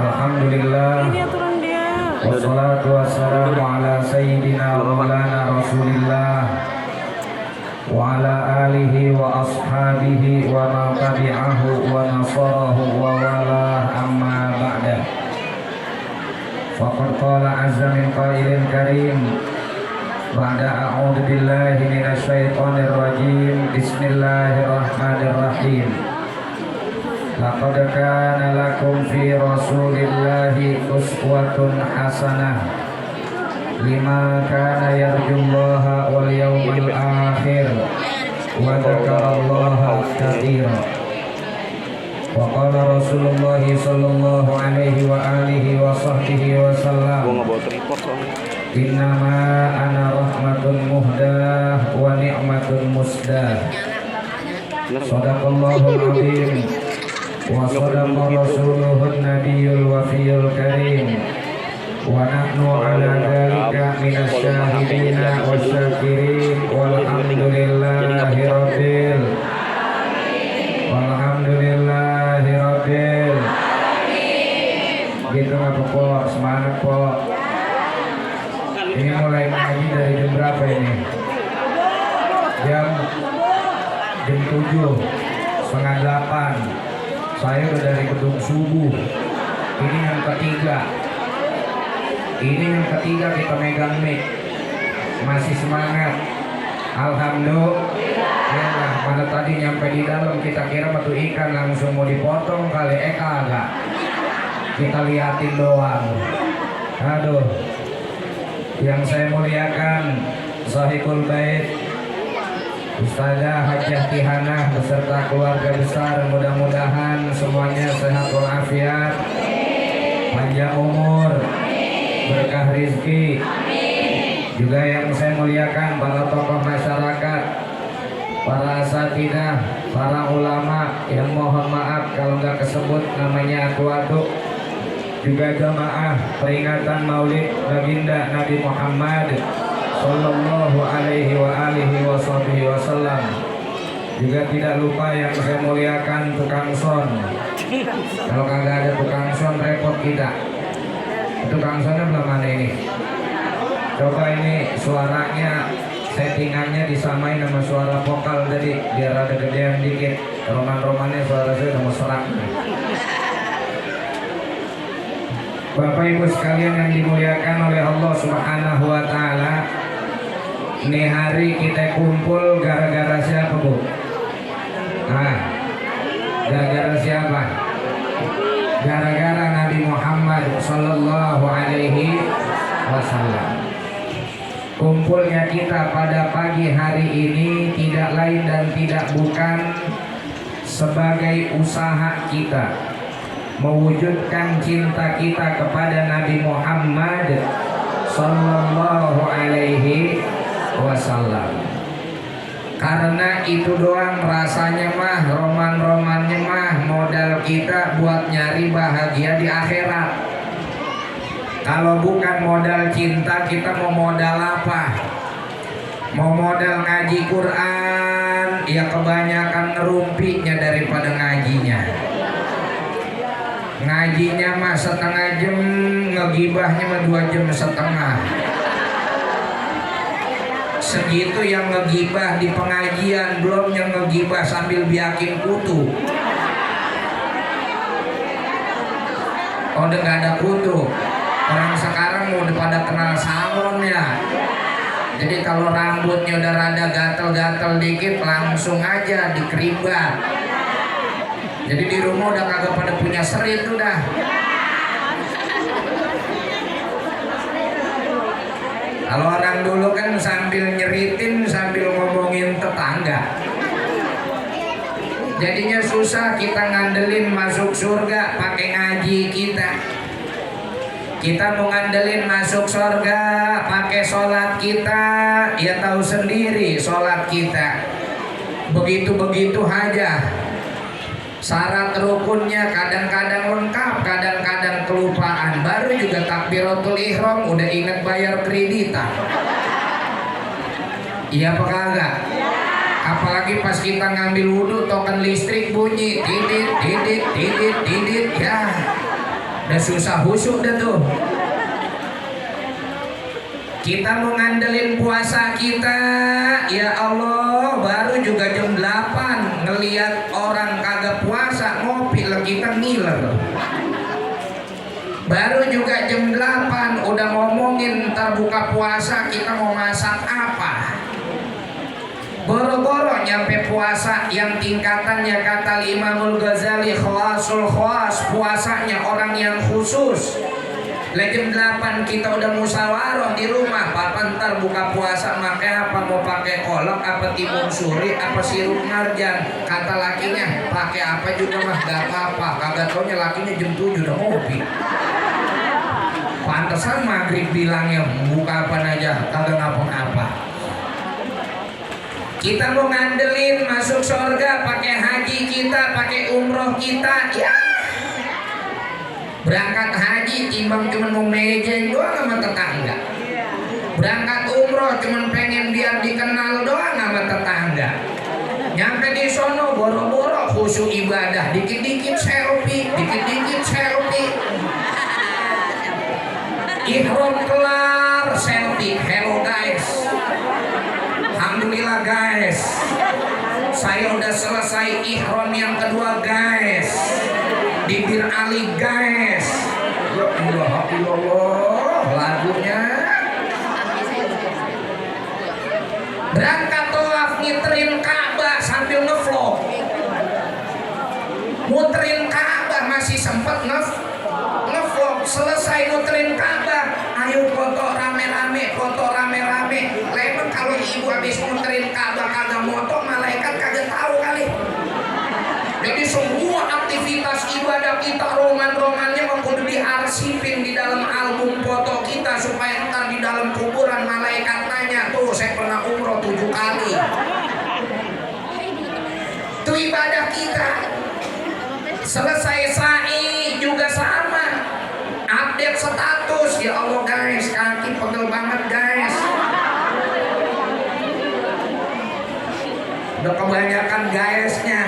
Alhamdulillah. Wassalatu wassalamu ala sayyidina wa maulana Rasulillah wa ala alihi wa ashabihi wa man tabi'ahu wa nasarahu wa wala amma ba'da. Faqad qala azza min qailin karim ba'da a'udzu billahi minasy syaithanir rajim. Bismillahirrahmanirrahim. Laqad kana lakum fi Rasulillahi uswatun hasanah liman kana yarjullaha wal yawmal akhir wa dzakarallaha katsiran. Wa qala Rasulullah sallallahu alaihi wa alihi wa sahbihi wa sallam, innama ana rahmatun muhdah wa ni'matun musdah. Shadaqallahul azim wa sadaqa rasuluhun nabiyyul wafiyul karim wa nahnu ala dzalika minas syahidina wasyakirin walhamdulillahi rabbil gitu apa kok, semangat kok. Ini mulai ngaji dari jam berapa ini? Jam 7, setengah 8. Saya udah dari gedung subuh. Ini yang ketiga kita megang mic. Masih semangat. Alhamdulillah. Pada tadi nyampe di dalam kita kira batu ikan langsung mau dipotong kali. Kagak. Kita liatin doang. Aduh. Yang saya muliakan Sahibul Bait Ustazah Hajjah Tihanah beserta keluarga besar, mudah-mudahan semuanya sehat walafiat, panjang umur, berkah rizki. Juga yang saya muliakan para tokoh masyarakat, para asatidzah, para ulama yang mohon maaf kalau nggak kesebut namanya atu-atu. Juga jamaah peringatan Maulid Baginda Nabi Muhammad sallallahu alaihi wa alihi wa sahbihi wasallam. Juga tidak lupa yang saya muliakan tukang son. Kalau kagak ada tukang son repot kita. Tukang sonnya belum mana ini? Coba ini suaranya settingannya disamain sama suara vokal tadi biar ada gedean dikit. Roman-romannya suara saya udah mau serak. Bapak Ibu sekalian yang dimuliakan oleh Allah Subhanahu wa taala, ini hari kita kumpul gara-gara siapa, Bu? Gara-gara siapa? Gara-gara Nabi Muhammad sallallahu alaihi wasallam. Kumpulnya kita pada pagi hari ini tidak lain dan tidak bukan sebagai usaha kita mewujudkan cinta kita kepada Nabi Muhammad sallallahu alaihi wasallam. Karena itu doang rasanya mah, roman-romannya mah modal kita buat nyari bahagia di akhirat. Kalau bukan modal cinta, kita mau modal apa? Mau modal ngaji Quran, ya kebanyakan ngerumpinya daripada ngajinya. Ngajinya mah setengah jam, ngegibahnya mah 2 jam setengah. Segitu yang ngegibah di pengajian, belum yang ngegibah sambil biakin kutu. Udah gak ada kutu. Orang sekarang udah pada kenal salon ya. Jadi kalau rambutnya udah rada gatel-gatel dikit, langsung aja dikeribat. Jadi di rumah udah kagak pada punya serit udah. Kalau orang dulu kan sambil nyeritin sambil ngomongin tetangga. Jadinya susah kita ngandelin masuk surga pakai ngaji kita. Kita mau ngandelin masuk surga pakai sholat kita, ya tahu sendiri sholat kita begitu-begitu aja. Syarat rukunnya kadang-kadang lengkap, kadang-kadang kelupaan. Baru juga takbiratul ihram udah ingat bayar kreditan. Iya apa kagak? Apalagi pas kita ngambil wudhu, token listrik bunyi, didit, ya. Udah susah khusyuk dah tuh. Kita mau ngandelin puasa kita, ya Allah, baru juga jam 8 ngelihat orang kagak puasa ngopi lah kita ngiler. Baru juga jam 8 udah ngomongin ntar buka puasa kita mau masak apa. Boro-boro nyampe puasa yang tingkatannya kata Imamul Ghazali khawasul khawas, puasanya orang yang khusus. Jam 8 kita udah musyawarah di rumah, Papa ntar buka puasa pakai apa, mau pakai kolak apa timun suri apa sirup marjan. Kata lakinya pakai apa juga mah gak apa-apa. Kagak taunya lakinya jam 7 udah ngopi. Pantesan maghrib bilangnya buka apa aja kagak ngapa-ngapa. Kita mau ngandelin masuk surga pakai haji kita, pakai umroh kita, ya. Berangkat haji timbang cuma mau mejeng doang sama tetangga. Berangkat umroh cuma pengen biar dikenal doang sama tetangga. Nyampe di sono boro-boro khusyuk ibadah, dikit-dikit selfie, dikit-dikit selfie. Ihram kelar selfie, hello guys. Alhamdulillah guys, saya udah selesai ihram yang kedua guys. Di Bir Ali guys. Ya Allah, lagunya. Berangkat tawaf ngiterin Ka'bah sambil ngevlog. Muterin Ka'bah masih sempat ngevlog. Selesai muterin Ka'bah, ayo foto rame-rame, foto rame-rame. Lemon kalau ibu habis muterin Ka'bah kagak moto, malaikat kagak tahu kali. Jadi semua aktivitas ibadah kita, roman-romannya kudu diarsipin di dalam album foto kita supaya ntar di dalam kuburan malaikat tanya, tuh saya pernah umroh 7 kali. Itu ibadah kita. Selesai sa'i juga sama. Update status, ya Allah guys, kaki pegel banget guys. Udah kebanyakan guysnya.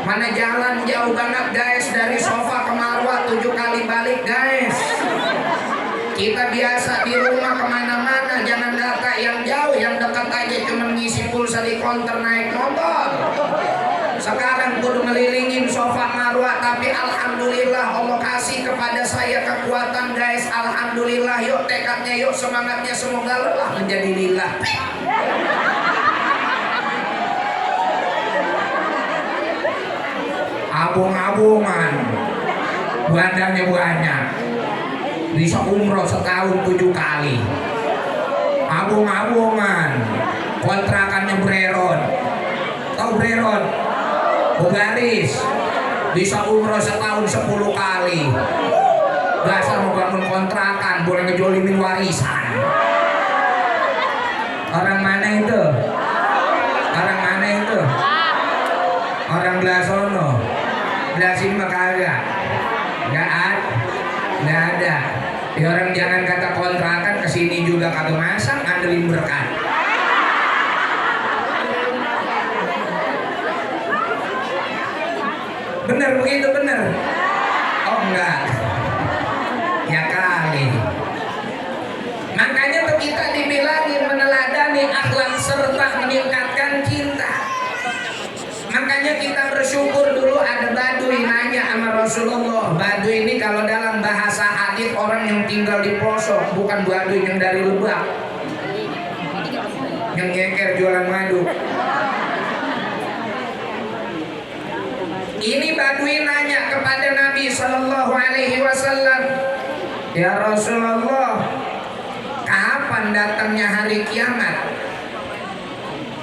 Mana jalan jauh banget guys, dari sofa ke Marwah 7 kali balik guys. Kita biasa di rumah kemana-mana, jangan data yang jauh, yang dekat aja cuma ngisi pulsa di konter naik motor. Sekarang kudu ngelilingin sofa Marwah, tapi alhamdulillah Allah kasih kepada saya kekuatan guys. Alhamdulillah, yuk tekadnya, yuk semangatnya, semoga lelah menjadi lillah. Abung-abungan, bandanya banyak, bisa umroh setahun 7 kali. Abung-abungan, kontrakannya Breron, tahu Breron? Bogaris, bisa umroh setahun 10 kali. Dasar mau bangun kontrakan, boleh ngejolimin warisan. Orang mana itu? Orang mana itu? Orang belah sono. Belah sini mah kagak. Nggak ada. Ya orang jangan kata kontrakan, kesini juga kagak masang, ngandelin berkat. Bener begitu, bener? Oh enggak. Ya kali. Makanya tuh kita dibilangin meneladani akhlak serta meningkatkan cinta. Makanya kita bersyukur dulu ada Baduy nanya sama Rasulullah. Baduy ini kalau dalam bahasa hadis orang yang tinggal di pelosok, bukan Baduy yang dari Lebak, yang ngeker jualan madu. Ini Baduy nanya kepada Nabi Sallallahu Alaihi Wasallam, ya Rasulullah, kapan datangnya hari kiamat?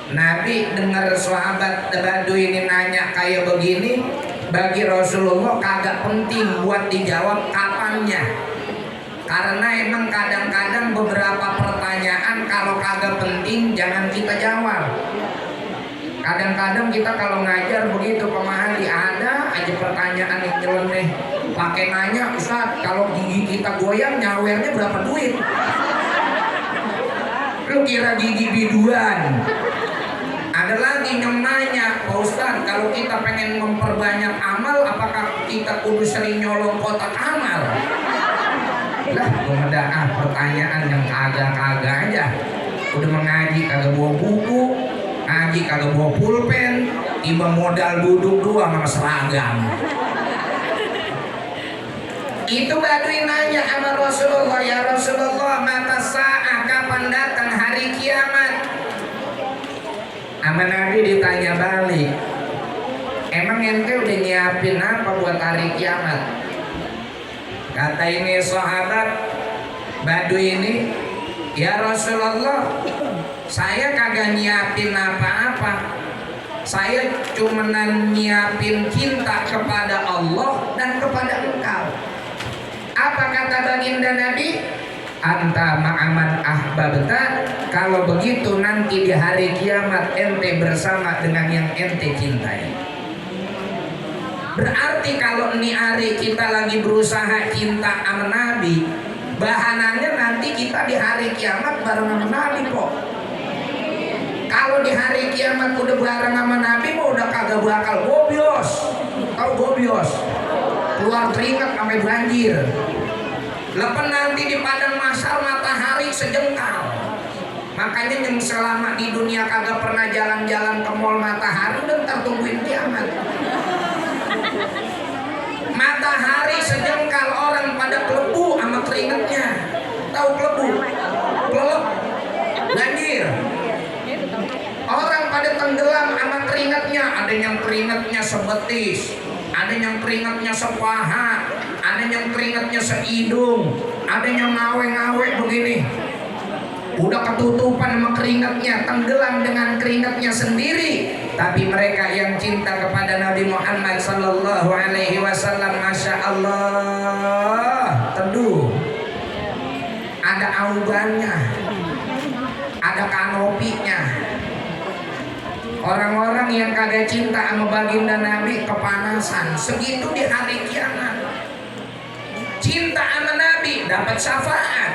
Nabi dengar sahabat Baduy ini nanya kayak begini, bagi Rasulullah kagak penting buat dijawab kapannya. Karena emang kadang-kadang beberapa pertanyaan kalau kagak penting jangan kita jawab. Kadang-kadang kita kalau ngajar begitu pemahami, ada aja pertanyaan yang nyeleneh. Pakai nanya, Ustaz, kalau gigi kita goyang nyawernya berapa duit? Lu kira gigi biduan? Ada lagi yang nanya, Pak Ustadz, kalau kita pengen memperbanyak amal, apakah kita kudu sering nyolong kotak amal? Lah, pertanyaan yang kagak-kagak aja. Udah mengaji kagak bawa buku, ngaji kagak bawa pulpen, tiba modal duduk doang sama seragam. Itu Badui nanya sama Rasulullah, ya Rasulullah, mata sa'ah, kapan datang hari kiamat? Sama Nabi ditanya balik, emang ente udah nyiapin apa buat hari kiamat? Kata ini sahabat Badui ini, ya Rasulullah, saya kagak nyiapin apa-apa. Saya cuma nyiapin cinta kepada Allah dan kepada engkau. Apa kata baginda Nabi? Anta ma'aman ahbabta. Kalau begitu nanti di hari kiamat ente bersama dengan yang ente cintai. Berarti kalau ini hari kita lagi berusaha cinta sama Nabi, bahanannya nanti kita di hari kiamat bareng sama Nabi kok. Kalau di hari kiamat udah bareng sama Nabi mau udah kagak bakal gobios. Tahu gobios? Keluar keringat sampai banjir. Lepas nanti di padang mahsyar matahari sejengkal. Makanya yang selama di dunia kagak pernah jalan-jalan ke mall matahari udah ntar tungguin kiamat. Matahari sejengkal, orang pada kelebu sama keringatnya. Tahu kelebu? Kelelep, banjir. Orang pada tenggelam sama keringatnya. Ada yang keringatnya sebetis, ada yang keringatnya sepaha, ada yang keringatnya seidung, ada yang ngawe-ngawe begini. Udah ketutupan sama keringatnya, tenggelam dengan keringatnya sendiri. Tapi mereka yang cinta kepada Nabi Muhammad sallallahu alaihi wasallam, masya Allah, teduh. Ada aubannya, ada kanopinya. Orang-orang yang kagak cinta sama baginda Nabi kepanasan. Segitu di hari kiamat. Cinta sama Nabi dapat syafaat.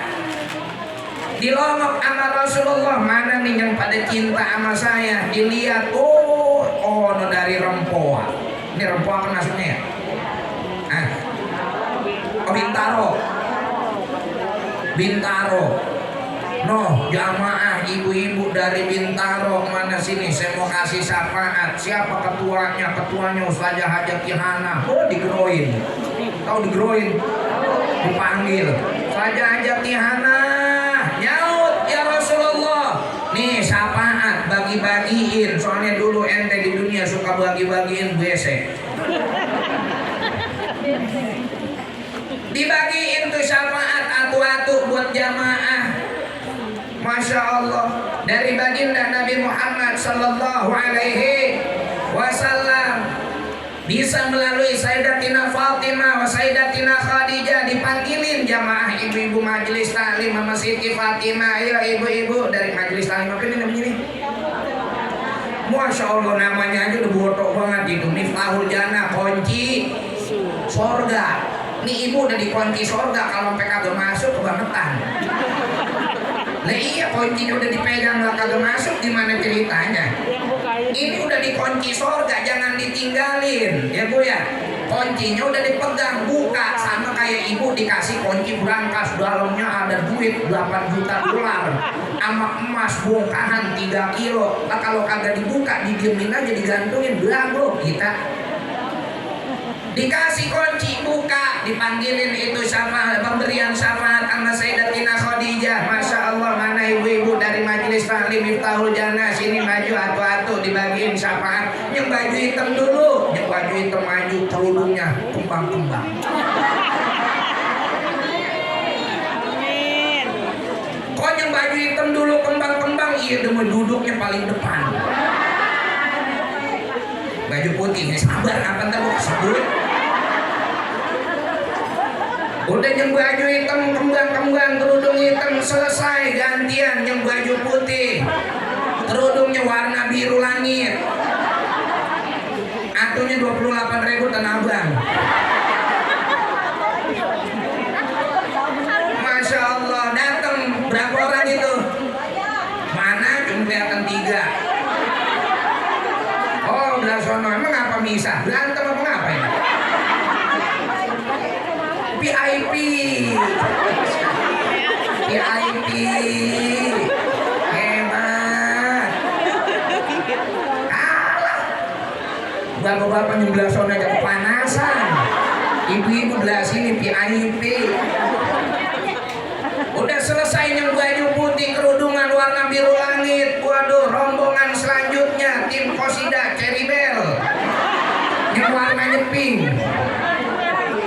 Dilongok sama Rasulullah, mana nih yang pada cinta sama saya? Dilihat, oh no dari Rempoa. Ini Rempoa kan maksudnya ya? Bintaro. Bintaro. No, jamaah ibu-ibu dari Bintaro mana sini? Saya mau kasih syafaat. Siapa ketuanya? Ketuanya Ustazah Hajat Kihana. Oh, digeroin. Tahu digeroin? Dipanggil. Ustazah Hajat Kihana. Nyaut, ya Rasulullah. Nih syafaat, bagi-bagiin. Soalnya dulu ente di dunia suka bagi-bagiin besek. Dibagiin tuh syafaat atu-atu buat jamaah. Masya Allah, dari baginda Nabi Muhammad sallallahu alaihi wasallam bisa melalui Sayyidatina Fatimah wa Sayyidatina Khadijah dipanggilin jamaah ibu-ibu majelis taklim sama Siti Fatimah. Ya ibu-ibu dari majelis taklim apa ini namanya ini? Masya Allah, namanya aja udah botok banget itu. Miftahul Jannah, kunci sorga. Nih ibu udah dikunci sorga, kalau sampai kagak masuk kebangetan. Lah iya, kuncinya udah dipegang lah kagak masuk, gimana ceritanya? Ini udah dikunci sorga, jangan ditinggalin ya Bu ya. Kuncinya udah dipegang, buka. Sama kayak ibu dikasih kunci brankas, dalamnya ada duit 8 juta dolar sama emas bongkahan 3 kilo. Nah kalau kagak dibuka, didiemin aja, digantungin, belagu kita. Dikasih kunci, buka, dipanggilin itu sama pemberian syafaat sama Sayyidatina Khadijah. Masya Allah, mana ibu-ibu dari majelis taklim Miftahul Jannah sini maju atu-atu dibagiin syafaat. Yang baju hitam dulu, yang baju hitam maju, kerudungnya kembang-kembang. Kok yang baju hitam dulu kembang-kembang? Iya, udah duduknya paling depan. Baju putih, sabar apa ntar mau sebut. Udah yang baju hitam kembang-kembang, kerudung hitam selesai, gantian yang baju putih, kerudungnya warna biru langit, atunya 28.000 Tanah Abang. Masya Allah, datang berapa orang itu? Mana cuma kelihatan 3. VIP. VIP. Hebat. Kalah. Bapak-bapak nyebelah sana aja kepanasan. Ibu-ibu belah sini VIP. Udah selesai yang baju putih, kerudungan warna biru langit. Waduh, rombongan selanjutnya tim Qasidah Cherry Bell yang warnanya pink.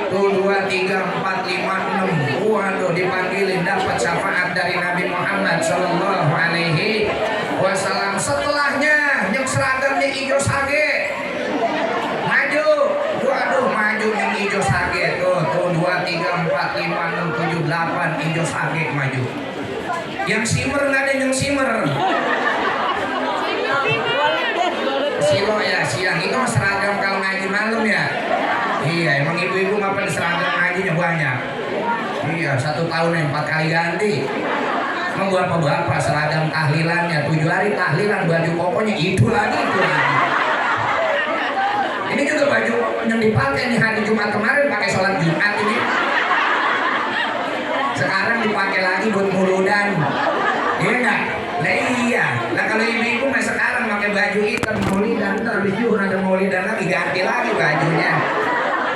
Tuh 2, 3, 4, 5, 6. Waduh, dipanggilin dapat syafaat dari Nabi Muhammad Sallallahu Alaihi Wasallam. Setelahnya yang seragamnya hijau sage maju. Waduh, maju yang hijau sage. Tuh 2, 3, 4, 5, 6, 7, 8 hijau sage maju. Yang simmer nggak ada yang simmer. Silo ya siang itu seragam kalau ngaji malam ya. Iya, emang ibu-ibu ngapain seragam ngajinya banyak. Iya, 1 tahun 4 kali ganti. Emang bapak-bapak seragam tahlilannya 7 hari tahlilan, baju kokonya itu lagi. Ini juga baju yang dipakai nih hari Jumat kemarin pakai sholat Jumat ini. Sekarang dipakai lagi buat muludan. Iya enggak? Lah iya. Lah kalau ibu-ibu mah sekarang pakai baju hitam maulidan, ntar habis juga ada maulidan lagi ganti lagi bajunya.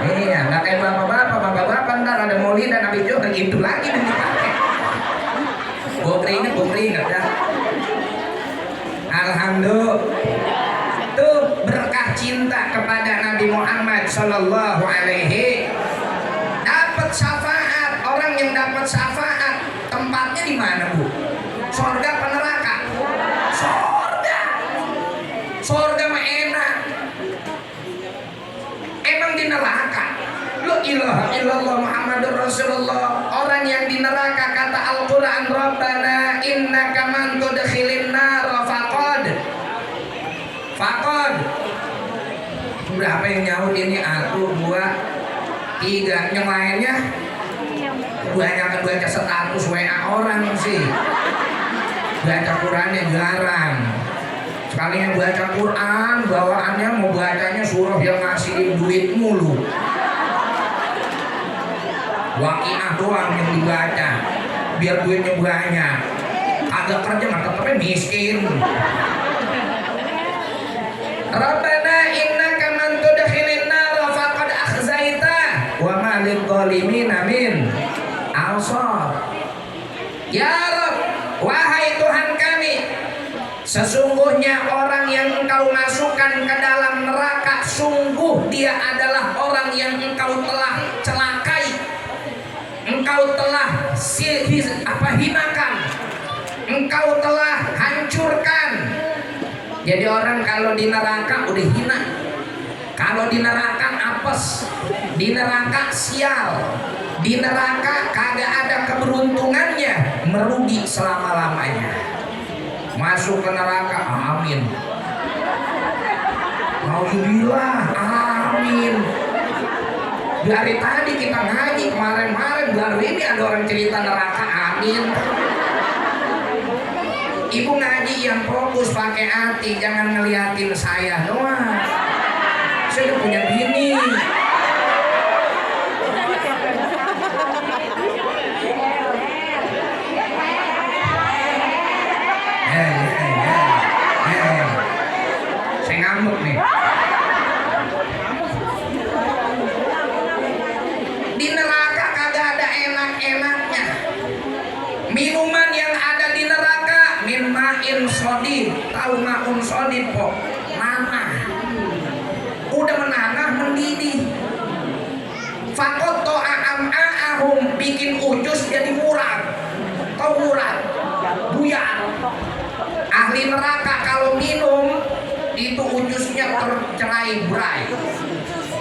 Iya, nggak kayak bapak-bapak ntar ada maulidan habis juga gitu lagi dan dipakai. Gue keringet dah. Alhamdulillah. Tuh berkah cinta kepada Nabi Muhammad Sallallahu Alaihi. Dapat syafaat, orang yang dapat syafaat tempatnya di mana bu? Surga apa neraka? Surga. Surga mah enak. Emang di neraka? La ilaha illallah Muhammadur Rasulullah. Orang yang di neraka kata Al-Quran, Rabbana innaka man tudkhilin nar faqad. Berapa yang nyaut ini? 1, 2, 3. Yang lainnya banyak baca status WA orang sih. Baca Qurannya jarang. Sekalinya baca Quran, bawaannya mau bacanya surah yang ngasihin duit mulu. Waqiah doang yang dibaca, biar duitnya banyak. Agak kerja mah tetapnya miskin. Rabbana innaka man tudkhilin nar faqad akhzaita wa ma lil zalimin min ansar. Ya Rabb, wahai Tuhan kami, sesungguhnya orang yang engkau masukkan ke dalam neraka, sungguh dia adalah orang yang engkau telah celakai, engkau telah hinakan, engkau telah hancurkan. Jadi orang kalau di neraka udah hina, kalau di neraka apes, di neraka sial, di neraka kagak ada keberuntungannya, merugi selama-lamanya. Masuk ke neraka, amin. Alhamdulillah, amin. Dari tadi kita ngaji kemarin-kemarin, baru ini ada orang cerita neraka, amin. Ibu ngaji yang fokus pakai hati, jangan ngeliatin saya doang. Saya udah punya bini. Saya ngamuk nih. Di neraka kagak ada enak-enaknya. Minuman yang ada di neraka min ma'in sodid. Tahu ma'un sodid kok? Nanah. Udah menanah mendidih. Fakot to'a'am'a'ahum, bikin ucus jadi urat. Tahu urat? Buyar. Ahli neraka kalau minum itu ucusnya tercerai-berai,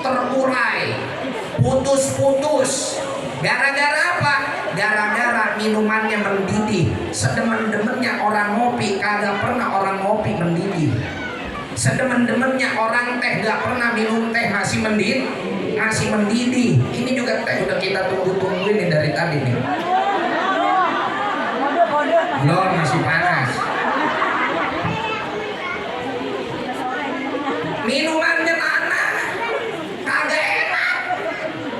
terurai, putus-putus. Gara-gara apa? Gara-gara minumannya mendidih. Sedemen-demennya orang ngopi, kagak pernah orang ngopi mendidih. Sedemen-demennya orang teh, gak pernah minum teh masih mendidih. Ini juga teh udah kita tunggu-tungguin nih dari tadi nih. Belum, masih panas. Minumannya tanah, kagak enak.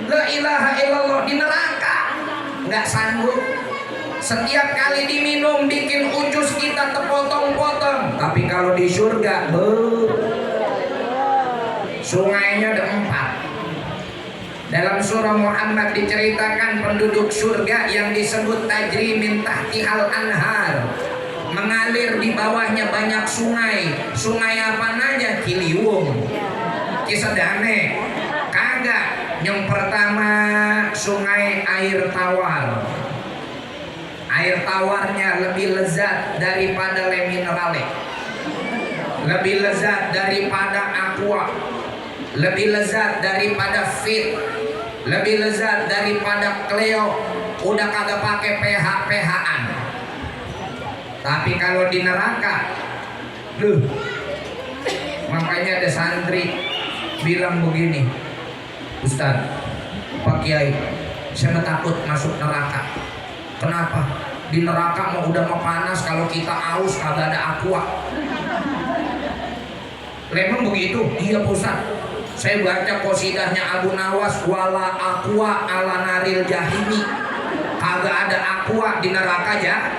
La ilaha illallah. Di neraka nggak sanggup. Setiap kali diminum bikin ucus kita terpotong-potong. Tapi kalau di surga, sungainya ada 4. Dalam surah Muhammad diceritakan penduduk surga yang disebut tajri min tahtihal anhar, mengalir di bawahnya banyak sungai. Sungai apa aja? Ciliwung, Cisadane, kagak. Yang pertama sungai air tawar. Air tawarnya lebih lezat daripada le minerale, lebih lezat daripada aqua, lebih lezat daripada fit, lebih lezat daripada Cleo. Udah kagak pakai pH-pH-an. Tapi kalau di neraka, makanya ada santri bilang begini, Ustaz, Pak Kiai, saya takut masuk neraka. Kenapa? Di neraka udah mau panas, kalau kita aus kagak ada aqua. Memang begitu? Iya Ustaz. Saya baca qasidahnya Abu Nawas, wala aqua ala naril jahimi. Kagak ada aqua di neraka ya,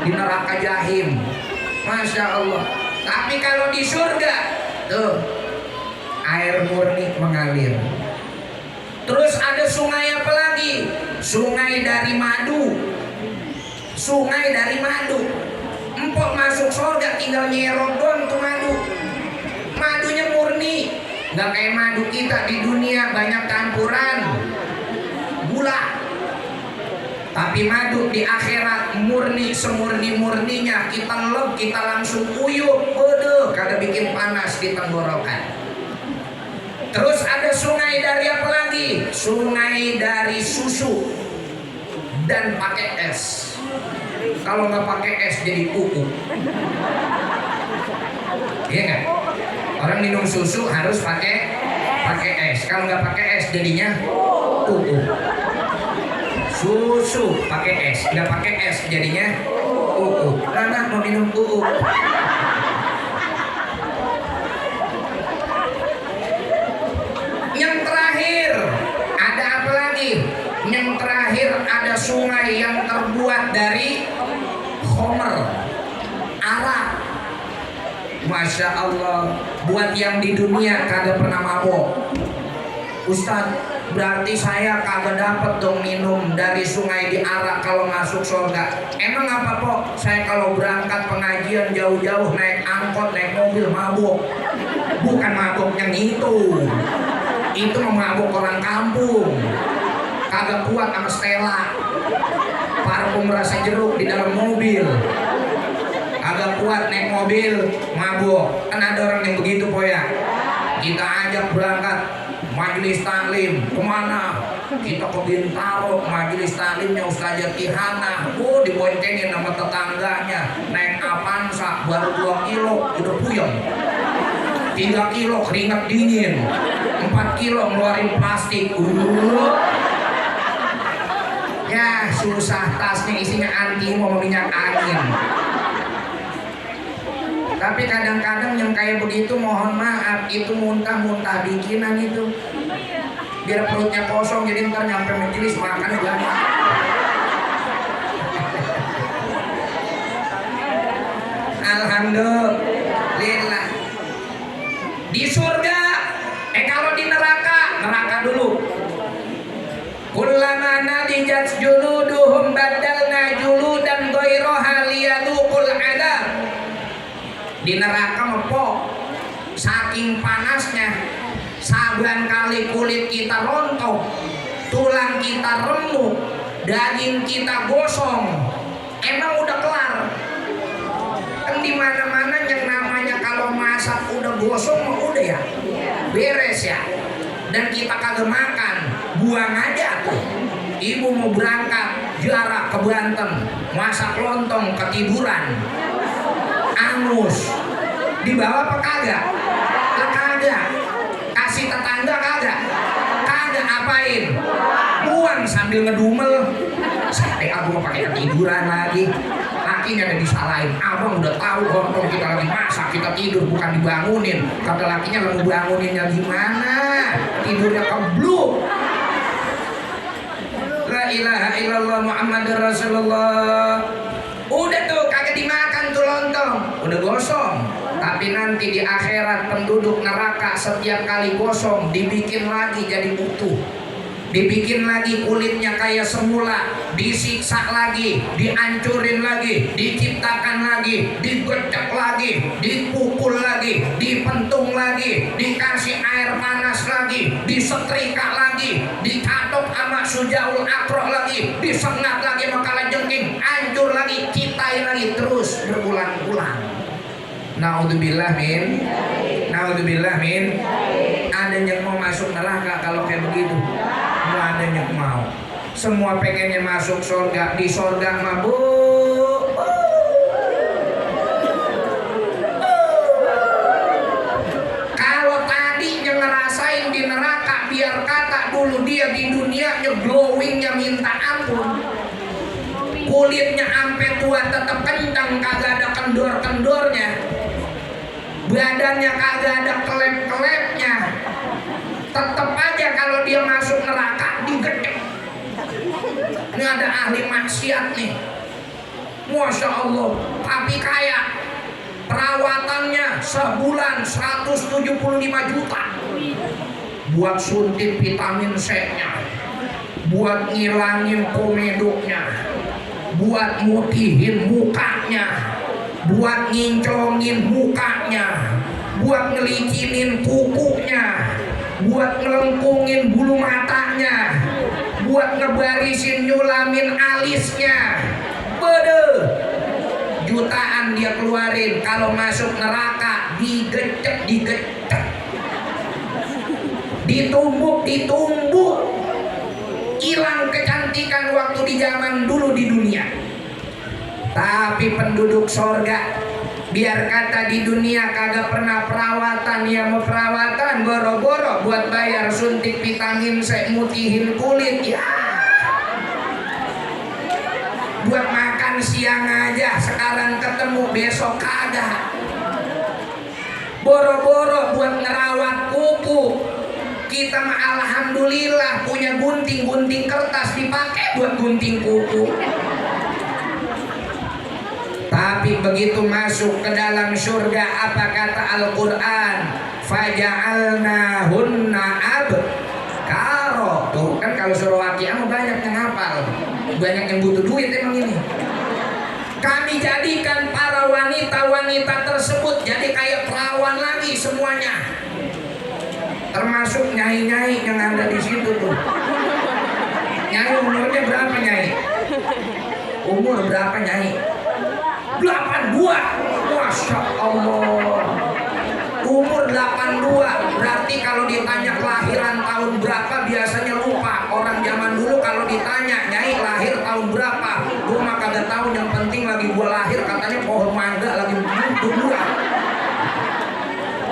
di neraka jahim. Masya Allah. Tapi kalau di surga, tuh air murni mengalir. Terus ada sungai apa lagi? Sungai dari madu. Sungai dari madu. Empok masuk surga tinggal nyerok doang tuh madu. Madunya murni, nggak kayak madu kita di dunia banyak campuran gula. Tapi madu di akhirat murni, semurni-murninya. Kita lep, kita langsung uyup. Waduh, kagak bikin panas di tenggorokan. Terus ada sungai dari apa lagi? Sungai dari susu dan pakai es. Kalau nggak pakai es jadi kuku. Iya nggak? Orang minum susu harus pakai es. Kalau nggak pakai es jadinya kuku. Susu pakai es, nggak pakai es jadinya kuku. Anak mau minum kuku. Yang terakhir ada apa lagi? Yang terakhir ada sungai yang terbuat dari khomer, arak. Masya Allah. Buat yang di dunia kagak pernah mabok, Ustaz, berarti saya kagak dapat dong minum dari sungai di arak kalau masuk surga. Emang apa kok? Saya kalau berangkat pengajian jauh-jauh naik angkot, naik mobil mabok. Bukan mabok yang itu mabok orang kampung. Kagak kuat sama Stella, parfum rasa jeruk di dalam mobil. Kagak kuat naik mobil mabok. Kan ada orang yang begitu po ya. Kita ajak berangkat majelis taklim kemana? Kita ke Bintaro, majelis taklimnya Ustazah Kihana. Diboncengin sama tetangganya. Naik Avanza baru 2 kilo udah puyeng. 3 kilo keringat dingin. 4 kilo ngeluarin plastik. Ya susah, tasnya isinya antimo minyak angin. Tapi kadang-kadang yang kayak begitu mohon maaf, itu muntah-muntah bikinan itu. Biar perutnya kosong, jadi ntar nyampe majelis makan banyak. Alhamdulillah. Di surga, kalau di neraka dulu. Kullama nadijat juluduhum badalna juludan ghairaha liyadhuqul adab. Di neraka mepok, saking panasnya, saban kali kulit kita rontok, tulang kita remuk, daging kita gosong. Emang udah kelar? Kan di mana-mana yang namanya kalau masak udah gosong udah ya, beres ya. Dan kita kagak makan, buang aja tuh. Ibu mau berangkat jarak ke Banten, masak lontong ketiduran, angus, dibawa apa kagak? Kagak. Kasih tetangga kagak? Kagak, apain? Buang sambil ngedumel. Sampai aku mau pakai ketiduran lagi. Lakinya ada disalahin. Abang udah tahu lontong kita lagi masak, kita tidur bukan dibangunin. Kata lakinya mau banguninnya gimana? Tidurnya kebluk. La ilaha illallah Muhammadur Rasulullah. Udah tuh kagak dimakan tuh lontong, udah gosong. Tapi nanti di akhirat penduduk neraka setiap kali gosong dibikin lagi jadi utuh, dibikin lagi kulitnya kayak semula, disiksa lagi, dihancurin lagi, diciptakan lagi, digocek lagi, dipukul lagi, dipentung lagi, dikasih air panas lagi, disetrika lagi, dicatok sama sujaul akroh lagi, disengat lagi makala jengking, hancur lagi, citai lagi, terus berulang-ulang. Naudzubillah min, naudzubillah min. Ada yang mau masuk neraka kalau kayak begitu? Nggak ada yang mau. Semua pengennya masuk surga. Di surga mah bu, kalau tadinya ngerasain di neraka, biar kata dulu dia di dunianya glowingnya minta ampun, kulitnya ampe tua tetap kencang, kagak ada kendor-kendornya, badannya kagak ada kelep-kelepnya, tetap aja kalau dia masuk neraka digedek. Ini ada ahli maksiat nih, Masya Allah, tapi kayak perawatannya sebulan 175 juta buat suntik vitamin C-nya, buat ngilangin komedoknya, buat mutihin mukanya, buat nginclongin mukanya, buat ngelicinin kukunya, buat ngelengkungin bulu matanya, buat ngebarisin nyulamin alisnya. Bede, jutaan dia keluarin. Kalau masuk neraka digecek, ditumbuk, hilang kecantikan waktu di zaman dulu di dunia. Tapi penduduk sorga, biar kata di dunia kagak pernah perawatan, ya mau perawatan boro-boro buat bayar suntik vitamin C, mutihin kulit ya. Buat makan siang aja sekarang ketemu, besok kagak. Boro-boro buat ngerawat kuku. Kita mah alhamdulillah punya gunting kertas dipakai buat gunting kuku. Tapi begitu masuk ke dalam surga, apa kata Al-Quran? Faja'alnahunna abkaro. Tuh kan kalau suruh waqiah banyak yang hafal, banyak yang butuh duit emang ini. Kami jadikan para wanita-wanita tersebut jadi kayak perawan lagi semuanya, termasuk nyai-nyai yang ada di situ tuh. Nyai umurnya berapa nyai? Umur berapa nyai? 82. Masya Allah. Umur 82. Berarti kalau ditanya kelahiran tahun berapa biasanya lupa. Orang zaman dulu kalau ditanya nyai lahir tahun berapa, gua mah kagak tahu, yang penting lagi gua lahir katanya pohon mangga lagi berbuah.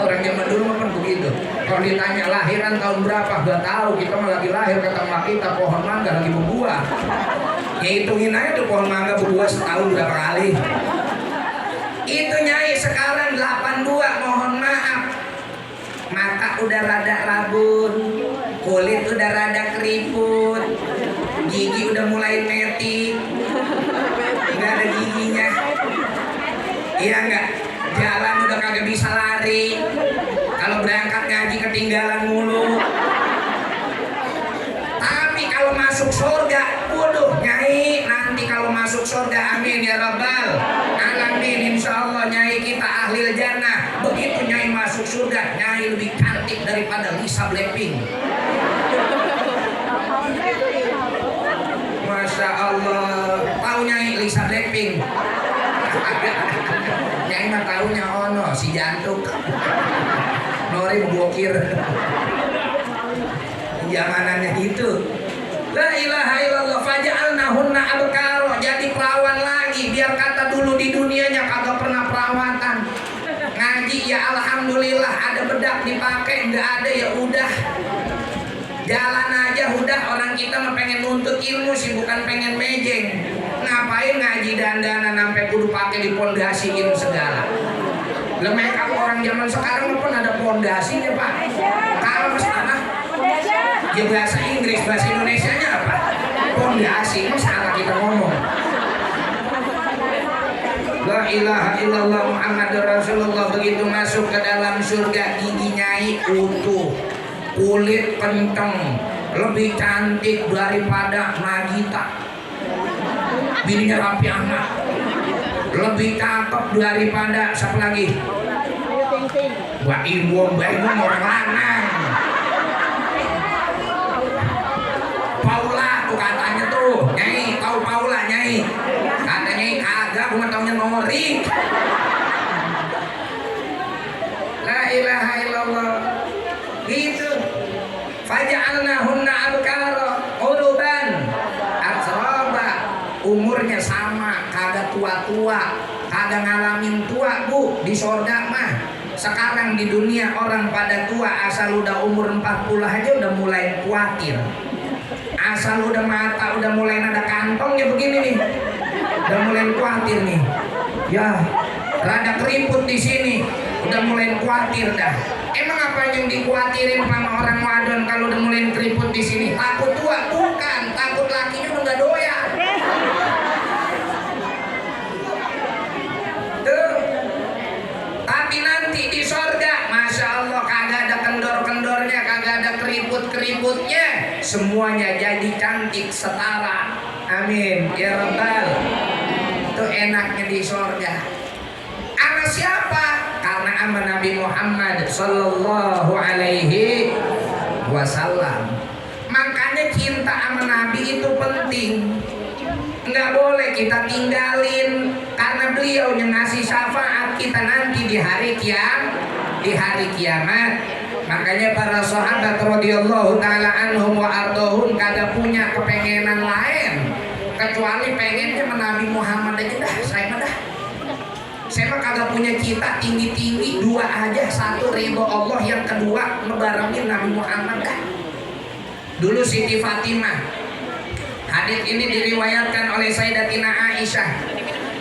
Orang zaman dulu mah kan begitu. Kalau ditanya lahiran tahun berapa, gak tahu, kita mah lagi lahir, kata mak kita pohon mangga lagi berbuah. Ya hitungin aja tuh pohon mangga berbuah setahun berapa kali. Itu nyai sekarang 82, mohon maaf, mata udah rada rabun, kulit udah rada keriput, gigi udah mulai metik, nggak ada giginya, iya nggak, jalan udah kagak bisa lari, kalau berangkat ngaji ketinggalan mulu. Tapi kalau masuk surga, waduh nyai, nanti kalau masuk surga, amin ya rabbal alamin, insya Allah nyai kita ahli jannah. Begitu nyai masuk surga, nyai lebih cantik daripada Lisa Blackpink. Masya Allah. Tahu nyai Lisa Blackpink? Nyai mah tahunya ono si jantung Nori bokir zamanannya gitu. La ilaha illallah, faja'alnahunna abkaro, jadi perawan lagi. Biar kata dulu di dunianya kagak pernah perawatan. Ngaji ya alhamdulillah ada bedak dipakai, nggak ada ya udah. Jalan aja udah, orang kita mah pengen nuntut ilmu sih, bukan pengen mejeng. Ngapain ngaji dandanan sampai kudu pakai dipondasiin segala. Lemah kamu orang zaman sekarang pun ada pondasinya Pak. Kalau sana ya bahasa Inggris, bahasa Indonesianya apa? Pondasi. ilaha illallah Muhammadur Rasulullah. Begitu masuk ke dalam surga, gigi Nyai utuh, kulit kenceng, lebih cantik daripada Nagita. Bininya rapi amat, lebih cakep daripada siapa lagi? Mbak Ibu orang lanang. Paula tuh katanya tuh, Nyai, tahu Paula Nyai? Katanya kagak, gue mah taunya Nori. La ilaha illallah. Gitu. Faja'alnahunna abkara uruban atraba. Umurnya sama, kagak tua-tua, kagak ngalamin tua bu di sorga mah. Sekarang di dunia orang pada tua, asal udah umur 40 aja udah mulai khawatir. Asal udah mata udah mulai ada kantongnya begini nih, udah mulai khawatir nih. Ya, rada keriput di sini, udah mulai khawatir dah. Emang apa yang dikhawatirin sama orang wadon kalau udah mulai keriput di sini? Takut tua? Bukan, takut lakinya udah nggak doyan. Tuh. Tapi nanti di sorga, masya Allah, kagak ada kendor-kendornya, kagak ada keriput-keriputnya, semuanya jadi cantik setara. Amin ya Rabbal. Itu enaknya di sorga. Sama siapa? Karena sama Nabi Muhammad Sallallahu Alaihi Wasallam. Makanya cinta sama Nabi itu penting. Nggak boleh kita tinggalin, karena beliau yang ngasih syafaat kita nanti di hari kiamat. Makanya para sahabat radhiyallahu taala anhum wa ardhahum kagak punya kepengenan lain kecuali pengennya Nabi Muhammad aja dah. Saya mah kagak punya cita tinggi-tinggi, dua aja, satu ridho Allah, yang kedua ngebarengin Nabi Muhammad dah. Dulu Siti Fatimah, hadits ini diriwayatkan oleh Sayyidatina Aisyah.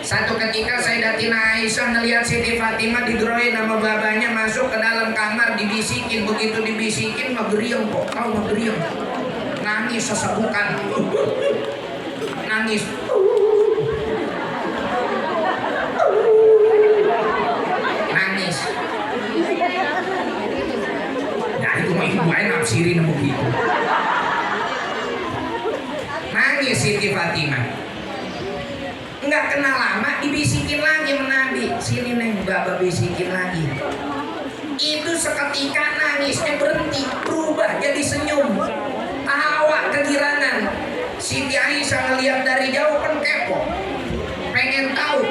Satu ketika Sayyidatina Aisyah ngelihat Siti Fatimah digeroin sama babanya masuk ke dalam kamar, dibisikin. Begitu dibisikin ngegeriung kok, tahu ngegeriung, nangis sesebukan, nangis. Nangis. Nah itu mah ibu aja nafsirin begitu. Nangis Siti Fatimah. Nggak kenal lama dibisikin lagi sama Nabi. Sini neng, baba bisikin lagi. Itu seketika nangisnya berhenti, berubah jadi senyum, tawa kegirangan. Siti Aisyah ngeliat dari jauh kan kepo, pengen tahu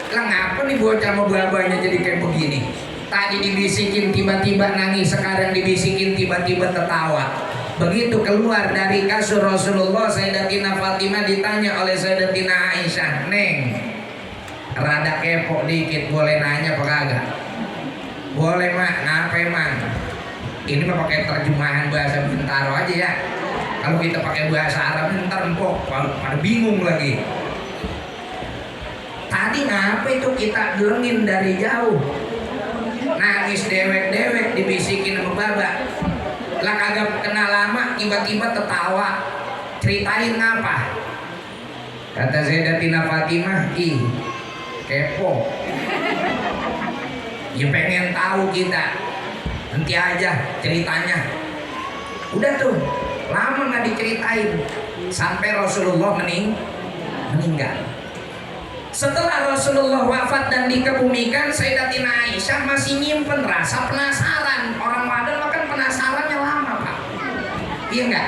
lah ngapa nih bocah sama babanya jadi kayak begini. Tadi dibisikin tiba-tiba nangis, sekarang dibisikin tiba-tiba tertawa. Begitu keluar dari kasur Rasulullah, Sayyidatina Fatimah ditanya oleh Sayyidatina Aisyah, Neng, rada kepo dikit, boleh nanya apa kagak? Boleh mak, ngapa emang? Ini mah pakai terjemahan bahasa Bintaro aja ya. Kalau kita pakai bahasa Arab ntar empok pada bingung lagi. Tadi ngapa itu kita gelengin dari jauh, nangis dewek-dewek dibisikin sama baba. Lah kagak kenal lama tiba-tiba tertawa. Ceritain ngapa? Kata Sayyidatina Fatimah, ih kepo, ya pengen tahu kita, nanti aja ceritanya. Udah tuh lama nggak diceritain sampai Rasulullah meninggal. Setelah Rasulullah wafat dan dikebumikan, Sayyidatina Aisyah masih nyimpen rasa penasaran. Orang wadon makan penasarannya lama pak, iya nggak?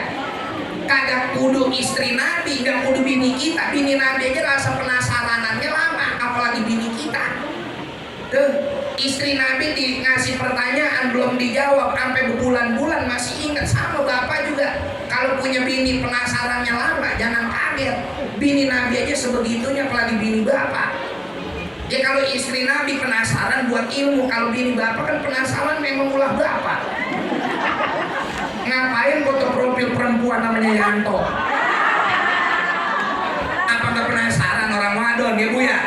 Kagak kudu istri Nabi, nggak kudu bini kita, bini Nabi aja rasa penasaranannya lama, apalagi bini kita. Tuh istri Nabi ngasih pertanyaan belum dijawab sampai berbulan-bulan masih ingat. Sama bapak juga, kalau punya bini penasarannya lama jangan kaget. Bini Nabi aja sebegitunya, apalagi bini bapak. Ya kalau istri Nabi penasaran buat ilmu, kalau bini bapak kan penasaran memang ulah bapak. Ngapain foto profil perempuan namanya Yanto? Apa nggak penasaran orang wadon ya bu ya?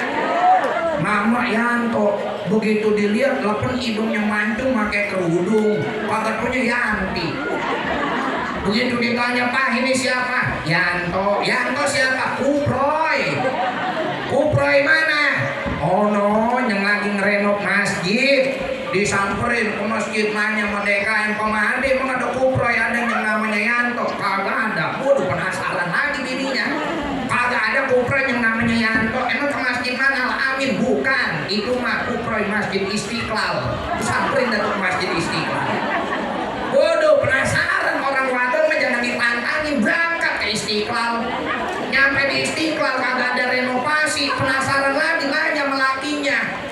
Mama Yanto, begitu dilihat lepen hidungnya mancung pakai kerudung, kagak punya Yanti. Begitu ditanya, Pak ini siapa? Yanto. Yanto siapa? Kuproy. Kuproy mana? Oh no, Disamperin ke masjid nanya sama DKM Pemahadi, emang ada kuproy, ada yang namanya Yanto? Kagak ada. Waduh, penasaran lagi bininya. Kagak ada kuproy yang namanya Yanto. Emang ke masjid mana? Amin. Bukan, itu mah kuproy Masjid Istiqlal. Samperin dah ke Masjid Istiqlal. Waduh, penasaran orang wadon mah jangan ditantangin, berangkat ke Istiqlal. Nyampe di Istiqlal kagak ada renovasi, penasaran lagi nanya melakinya.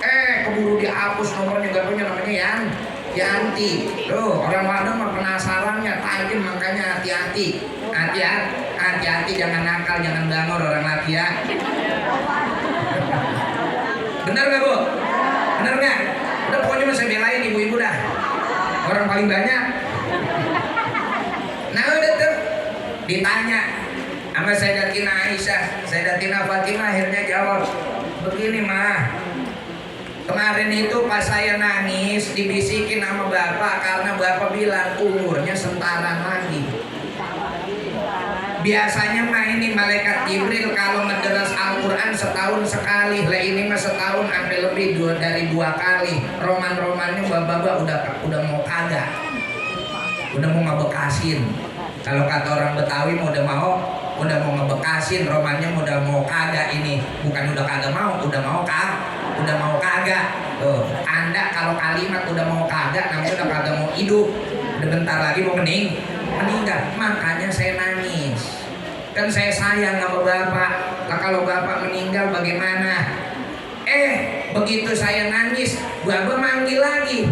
Keburu dihapus nomornya, gak punya namanya Yanti. Tuh, orang wadon mah penasarannya tajam, makanya hati-hati. Hati-hati, jangan nakal, jangan bangor orang laki ya. Bener gak Bu? Bener gak? Udah pokoknya mah saya belain ibu-ibu dah. Orang paling banyak. Nah udah tuh ditanya sama Sayyidatina Aisyah, Sayyidatina Fatimah akhirnya jawab begini, mah, kemarin itu pas saya nangis dibisikin sama bapak karena bapak bilang umurnya sentaran lagi. Biasanya mah ini malaikat Jibril kalau ngederas Al-Quran setahun sekali, lah ini mah setahun sampai lebih dari 2 kali. Roman-romannya bapak udah mau kagak, udah mau ngebekasin. Kalau kata orang Betawi udah mau ngebekasin, romannya udah mau kagak ini, bukan udah kagak mau, udah mau kagak. Tuh, Anda kalau kalimat udah mau kagak, namanya udah kagak mau hidup, udah bentar lagi mau meninggal. Makanya saya nangis, kan saya sayang sama bapak. Lah kalau bapak meninggal bagaimana? Begitu saya nangis, bapak manggil lagi,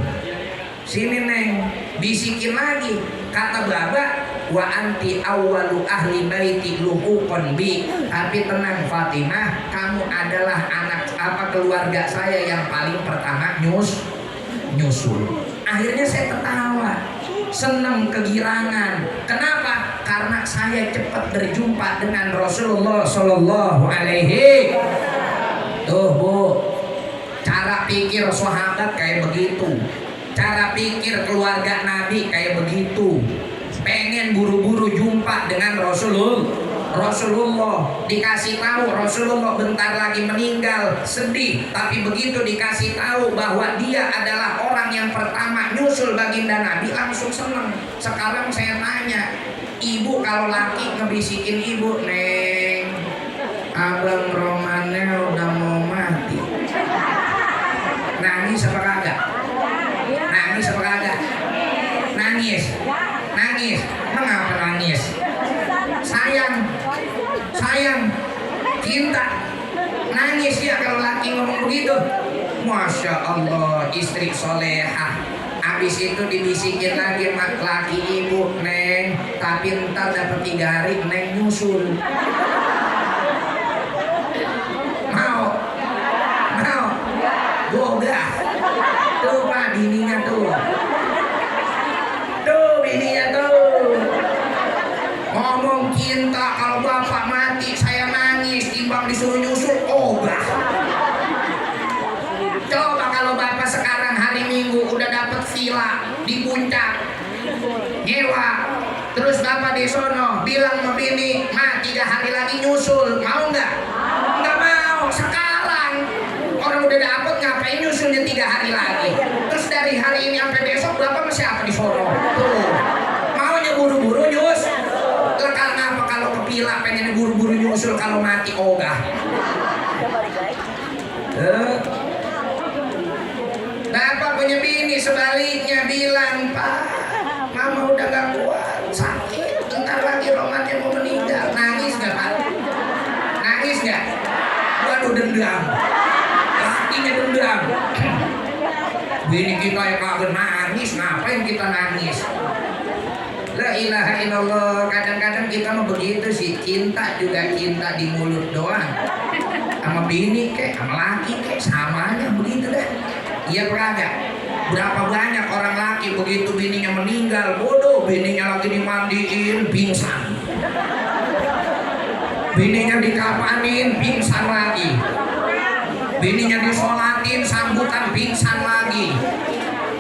sini Neng, bisikin lagi. Kata bapak, wa anti awwalu ahli baiti luhuqan bi. Tapi tenang Fatimah, kamu adalah keluarga saya yang paling pertama nyusul. Akhirnya saya ketawa, senang, kegirangan. Kenapa? Karena saya cepat berjumpa dengan Rasulullah Shallallahu Alaihi. Tuh Bu, cara pikir sahabat kayak begitu, cara pikir keluarga Nabi kayak begitu. Pengen buru-buru jumpa dengan Rasulullah, dikasih tahu Rasulullah bentar lagi meninggal, sedih. Tapi begitu dikasih tahu bahwa dia adalah orang yang pertama nyusul baginda Nabi, langsung seneng. Sekarang saya tanya, ibu kalau laki ngebisikin ibu, Neng, abang romannya udah mau mati, nangis apa kagak? Nangis apa kagak? Nangis. Mengapa nangis? Sayang, cinta. Nangis ya kalau laki ngomong begitu. Masya Allah, istri solehah. Habis itu dibisikin lagi mak laki ibu, Neng, tapi ntar dapat 3 hari Neng nyusul. Mau? Boga. Tuh Pak, bininya tuh. Ngomong cinta, kalau bapak mati saya nangis, timbang disuruh nyusul ogah. Coba kalau bapak sekarang hari Minggu udah dapet villa di puncak, nyewa, terus bapak di sono bilang sama bini, "Ma, 3 hari lagi nyusul, mau nggak?" Nggak mau. Sekarang orang udah dapet, ngapain nyusulnya 3 hari lagi? Terus dari hari ini sampai besok bapak masih apa di sono? Tuh, maunya buru-buru nyusul. Karena apa? Kalau kepila pengen buru-buru nyusul, kalau mati ogah. Bapak punya bini sebaliknya bilang, "Pak, mama udah gak kuat, sakit, bentar lagi romannya mau meninggal." Nangis gak Pak? Nangis gak? Waduh, dendam. Lakinya dendam. Bini kita yang kagak nangis, ngapain kita nangis? La ilaha illallah. Kadang-kadang kita mau begitu sih, cinta juga cinta di mulut doang. Sama bini kek, sama laki kek, samanya begitu dah. Iya kagak? Berapa banyak orang laki begitu bininya meninggal, bodoh, bininya lagi dimandiin, pingsan. Bininya dikapanin, pingsan lagi. Bininya disolatin, sambutan, pingsan lagi.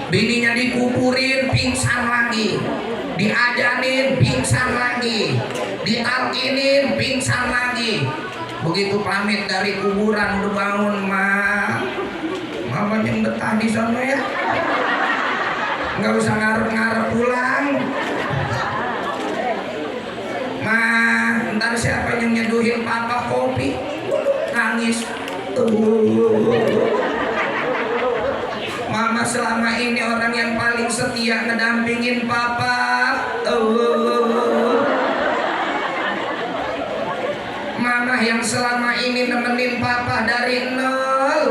Bininya dikuburin, pingsan lagi. Diajanin, pingsan lagi. Ditalkinin, pingsan lagi. Begitu pamit dari kuburan udah bangun, Ma Abang yang betah di sana ya. Nggak usah ngarep-ngarep pulang. Ntar siapa yang nyeduhin papa kopi? Nangis. Mama selama ini orang yang paling setia ngedampingin papa. Mama yang selama ini nemenin papa dari nol.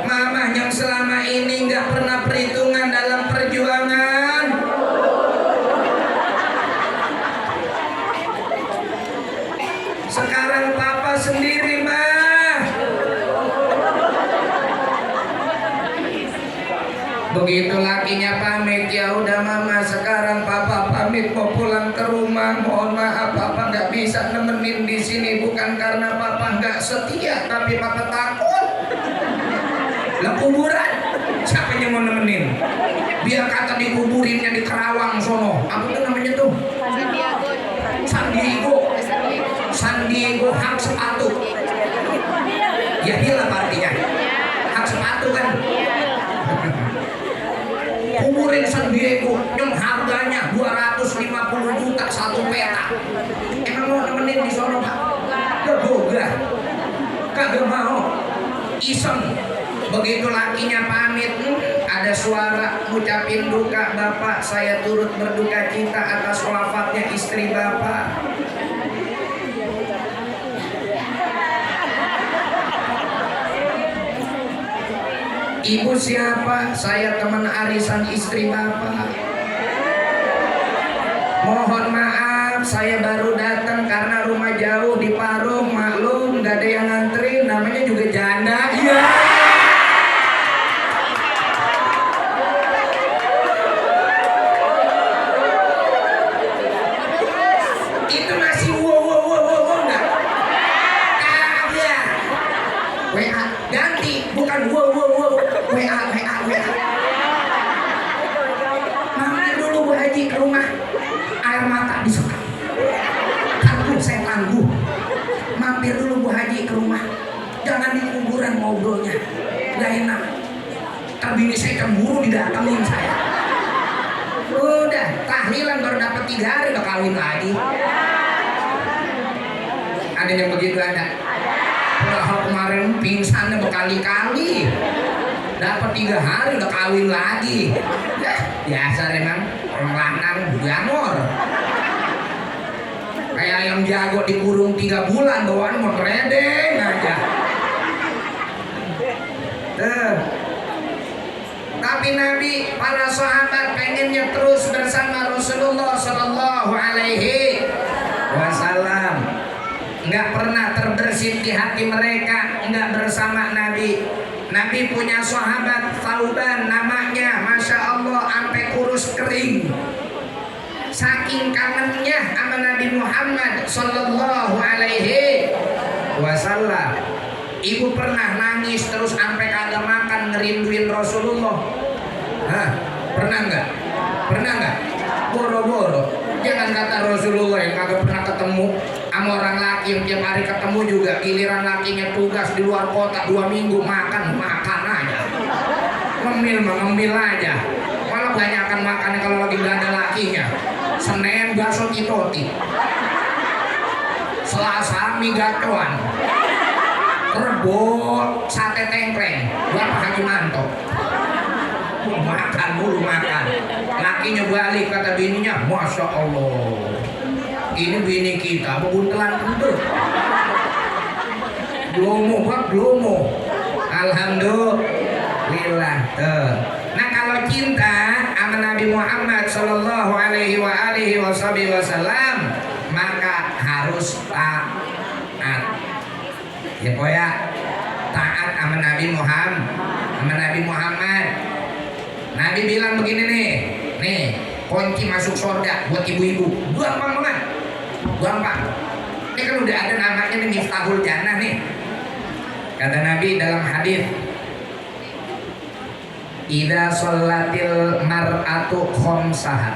Mama yang selama ini nggak pernah perhitungan dalam perjuangan. Sekarang papa sendiri mah. Begitu lakinya pamit, ya udah mama sekarang papa pamit mau pulang ke rumah. Mohon maaf papa nggak bisa nemenin di sini, bukan karena papa nggak setia, tapi papa takut. Lah kuburan siapa yang mau nemenin? Biar kata dikuburinnya di Kerawang sono. Apa tuh namanya tuh? San Diego hak sepatu. Ya hilang artinya. Hak sepatu kan. Kuburin San Diego yang harganya 250 juta satu petak. Emang mau nemenin di sono Pak? Gak kagak mau. Iseng. Begitu lakinya pamit, ada suara ngucapin duka, Bapak saya turut berduka cita atas wafatnya istri Bapak. Ibu siapa? Saya teman arisan istri Bapak. Mohon maaf, saya baru datang karena rumah jauh di Parung, maklum gak ada yang ngantri, namanya juga janda. Iya. Itu masih wow enggak? Kagak. WA ganti, bukan wow. WA. Mampir dulu Bu Haji ke rumah. Air mata disekap. Tangguh, saya tangguh. Mampir dulu Bu Haji ke rumah. Jangan di kuburan ngobrolnya. Gak enak. Terbini saya cemburu didatengin saya. Udah, tahlilan baru dapat 3 hari udah kawin lagi. Ada yang begitu ada? Padahal kemarin pingsannya berkali-kali. Dapat 3 hari udah kawin lagi. Biasa memang orang lanang jamur. Kayak yang jago dikurung 3 bulan bawaan mau trading aja. Tapi Nabi, para sahabat pengennya terus bersama Rasulullah Sallallahu Alaihi Wasallam. Nggak pernah terbersit di hati mereka nggak bersama Nabi. Nabi punya sahabat Thauban namanya, Masya Allah, sampai kurus kering. Saking kangennya sama Nabi Muhammad Sallallahu Alaihi Wasallam. Ibu pernah nangis terus sampai kagak makan ngerinduin Rasulullah. Hah? Pernah nggak? Boro-boro. Jangan kata Rasulullah yang kagak pernah ketemu sama orang laki yang tiap hari ketemu juga, giliran lakinya tugas di luar kota 2 minggu makan aja. Ngemil aja. Malah banyakan makannya kalau lagi nggak ada lakinya. Senin bakso kitoti. Selasa mie gacoan. Rebo sate tengkleng. Bapak Haji Manto. Makan mulu makan. Lakinya balik kata bininya, Masya Allah. Ini bini kita bebuntelan kentut. Glomo. Alhamdulillah. Nah kalau cinta sama Nabi Muhammad Sallallahu Alaihi Wasallam maka harus taat. Ya ya, taat sama Nabi Muhammad. Nabi bilang begini nih kunci masuk surga buat ibu-ibu, gampang banget. Ini kan udah ada namanya nih, Miftahul Jannah nih. Kata Nabi dalam hadis, idza sholatil mar'atu khamsaha.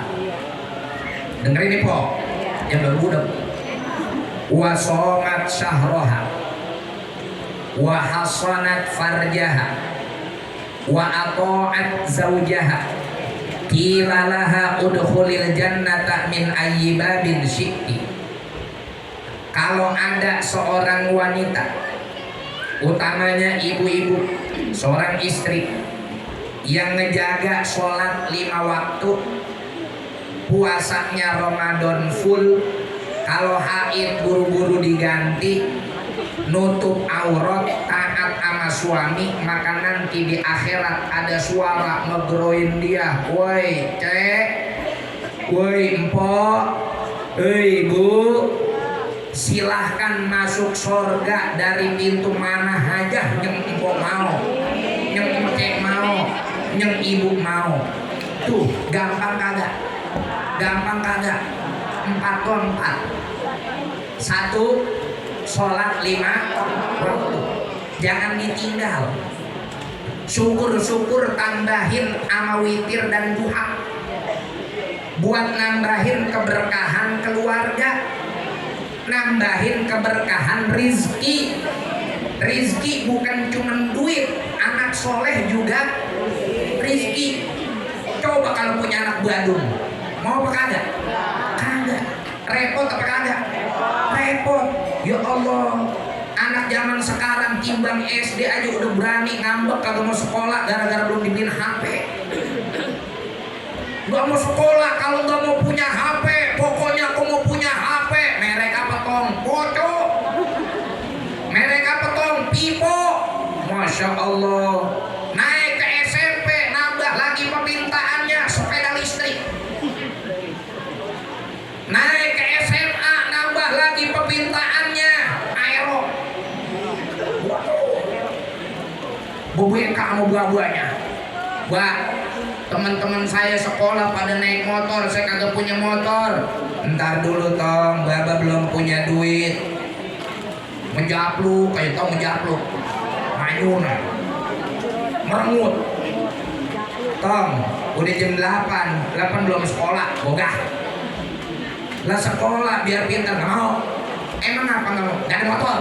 Dengerin nih po, yang udah wa shomat syahroha. wa hasanat farjaha wa ata'at zawjaha qila laha udkhulil jannata min ayyi babin syi'ti. Kalau ada seorang wanita, utamanya ibu-ibu, seorang istri yang ngejaga sholat 5 waktu, puasanya Ramadan full, kalau haid buru-buru diganti, nutup aurat, taat sama suami, maka nanti di akhirat ada suara ngegroin dia, woi cek, woi empok, hei bu, silahkan masuk surga dari pintu mana aja yang empok mau, yang cek mau, yang ibu mau. Tuh gampang kagak? Gampang kagak? 4 1 sholat 5 waktu, jangan ditinggal. Syukur-syukur tambahin ama witir dan duha, buat nambahin keberkahan keluarga, nambahin keberkahan rizki. Rizki bukan cuma duit, anak soleh juga rizki. Coba kalau punya anak badung, mau apa kagak? Kagak. Repot apa kagak? Repot. Ya Allah, anak zaman sekarang timbang SD aja udah berani ngambek kagak mau sekolah gara-gara belum dibeliin HP. Gak mau sekolah kalau gak mau punya HP, pokoknya aku mau punya HP. Merek apa tong? Poco. Merek apa tong? Pipo. Masya Allah. Naik ke SMP, nambah lagi permintaannya sepeda listrik. Naik ke SMA, nambah lagi permintaannya aero. Bubuin kamu buah-buahnya. Wah, teman-teman saya sekolah pada naik motor, saya kagak punya motor. Ntar dulu tong, baba belum punya duit. Menjapluk, kayak tau menjapluk. Manyun, merengut. Tong, udah jam 8 belum sekolah, bogah. Lah sekolah biar pintar, nggak mau. Emang apa nggak mau? Nggak ada motor.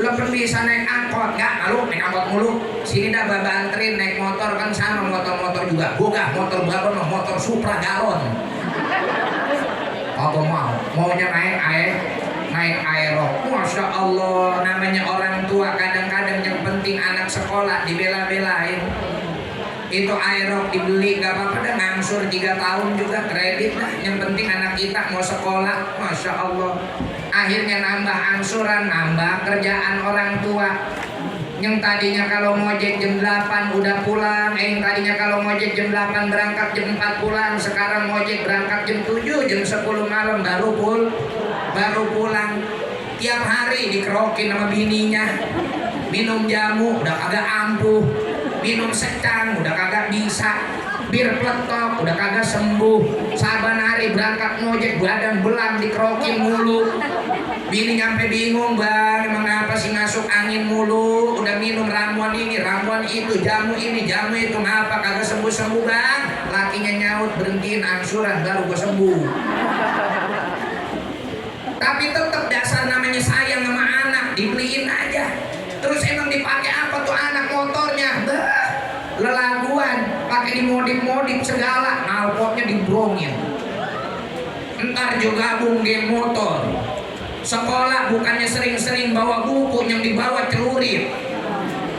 Lo bisa naik angkot, nggak? Malu naik angkot mulu. Sini dah baba anterin naik motor, kan sama motor-motor juga. Bogah, motor berapa? Motor Supra galon. Oh, maunya naik aero. Masya Allah, namanya orang tua kadang-kadang yang penting anak sekolah dibela-belain. Itu aero dibeli gak apa-apa dah, ngangsur 3 tahun juga kredit dah. Yang penting anak kita mau sekolah. Masya Allah. Akhirnya nambah angsuran, nambah kerjaan orang tua. Yang tadinya kalau ngojek jam 8 udah pulang, yang tadinya kalau ngojek jam 8 berangkat jam 4 pulang, sekarang ngojek berangkat jam 7, jam 10 malam baru pulang. Tiap hari dikerokin sama bininya. Minum jamu udah kagak ampuh, minum secang udah kagak bisa, bir peletok udah kagak sembuh. Saban hari berangkat ngojek badan belang dikerokin mulu. Bini nyampe bingung, bang emang apa sih masuk angin mulu, udah minum ramuan ini ramuan itu, jamu ini jamu itu, ngapa kagak sembuh bang. Lakinya nyaut, berhentiin angsuran baru gue sembuh. Tapi tetap dasar namanya sayang sama anak, dibeliin aja. Terus emang dipakai apa tuh anak motornya? Bah, lelaguan, pakai dimodif-modif segala, knalpotnya dibrongin. Ntar juga gabung game motor. Sekolah bukannya sering-sering bawa buku, yang dibawa celurit.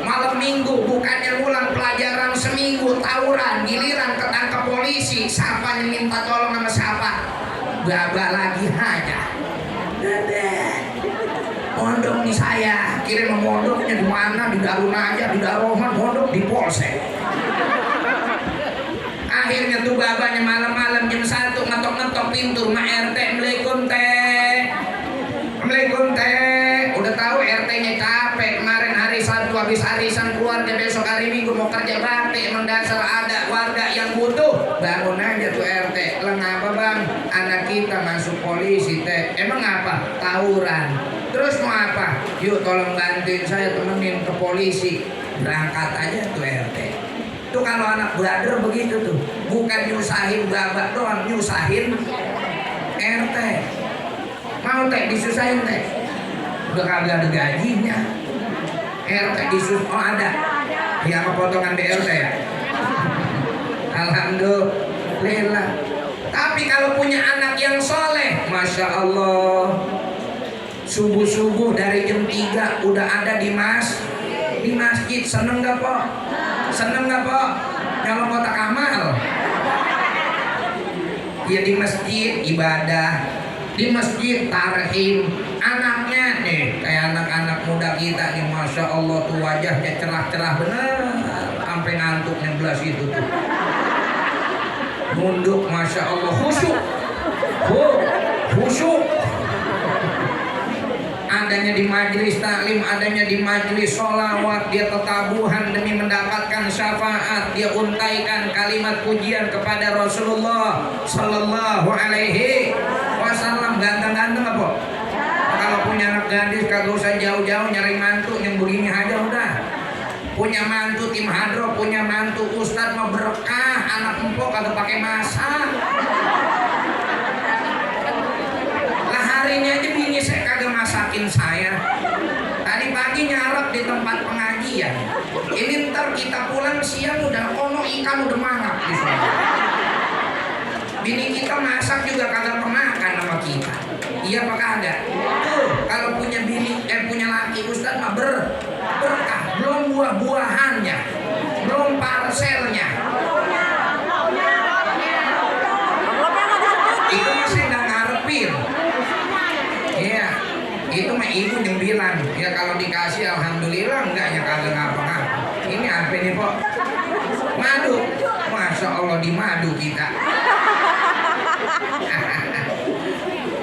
Malam minggu bukannya ngulang pelajaran seminggu, tawuran, giliran ketangkep polisi, siapa yang minta tolong sama siapa? Gabah lagi aja. Mondok nih saya, kirim mondoknya di mana? Di Darun aja, di Daroman, mondok di Polsek. Akhirnya tuh babanya malam-malam jam 1 ngetok-ngetok pintu rumah RT. Assalamualaikum teh. Udah tahu RT-nya capek, kemarin hari Sabtu habis arisan keluarga, besok hari Minggu mau kerja bakti. Emang dasar ada warga yang butuh, bangun aja tuh RT. Ngapa bang? Anak kita masuk polisi teh. Emang apa? Tawuran. Terus mau apa? Yuk tolong bantuin saya, temenin ke polisi. Berangkat aja tuh RT. Tuh kalau anak brother begitu tuh, bukan nyusahin babak doang, nyusahin RT. Mau teh disusahin teh, udah kagak ada gajinya. RT disus oh ada. Ya apa potongan BLT ya? Alhamdulillah. Tapi kalau punya anak yang soleh, Masya Allah, subuh-subuh dari jam 3 udah ada di masjid. Seneng gak po? Seneng gak po? Nyolong kotak amal. Ya di masjid ibadah, di masjid tarhim. Anaknya nih kayak anak-anak muda kita nih, Masya Allah tuh wajahnya cerah-cerah bener, sampai ngantuk ngeblas itu tuh. Nunduk, Masya Allah, khusyuk. Adanya di majelis taklim, adanya di majelis sholawat, dia tetabuhan demi mendapatkan syafaat, dia untaikan kalimat pujian kepada Rasulullah Sallallahu Alaihi Wasallam. Ganteng-ganteng apa? Kalau punya anak gadis kagak usah jauh-jauh nyari mantu yang begini aja udah. Punya mantu tim hadro, punya mantu ustad mah berkah, anak empok kagak pakai masak. Lah hari ini aja bini saya kagak masakin saya. Tadi pagi nyarap di tempat pengajian. Ini ntar kita pulang siang udah ono ikan udah mangap di sana. Bini kita masak juga kagak pernah kan sama kita. Iya apa kagak? Tuh, kalau punya bini punya laki ustad mah berkah. Belum buah-buahannya, belum parselnya. Itu masih nggak ngarepin. Iya, itu mah ibu yang bilang. Ya kalau dikasih alhamdulillah, enggak ya kagak ngapa-ngapa. Ini apa nih Pok? Madu. Masya Allah di madu kita.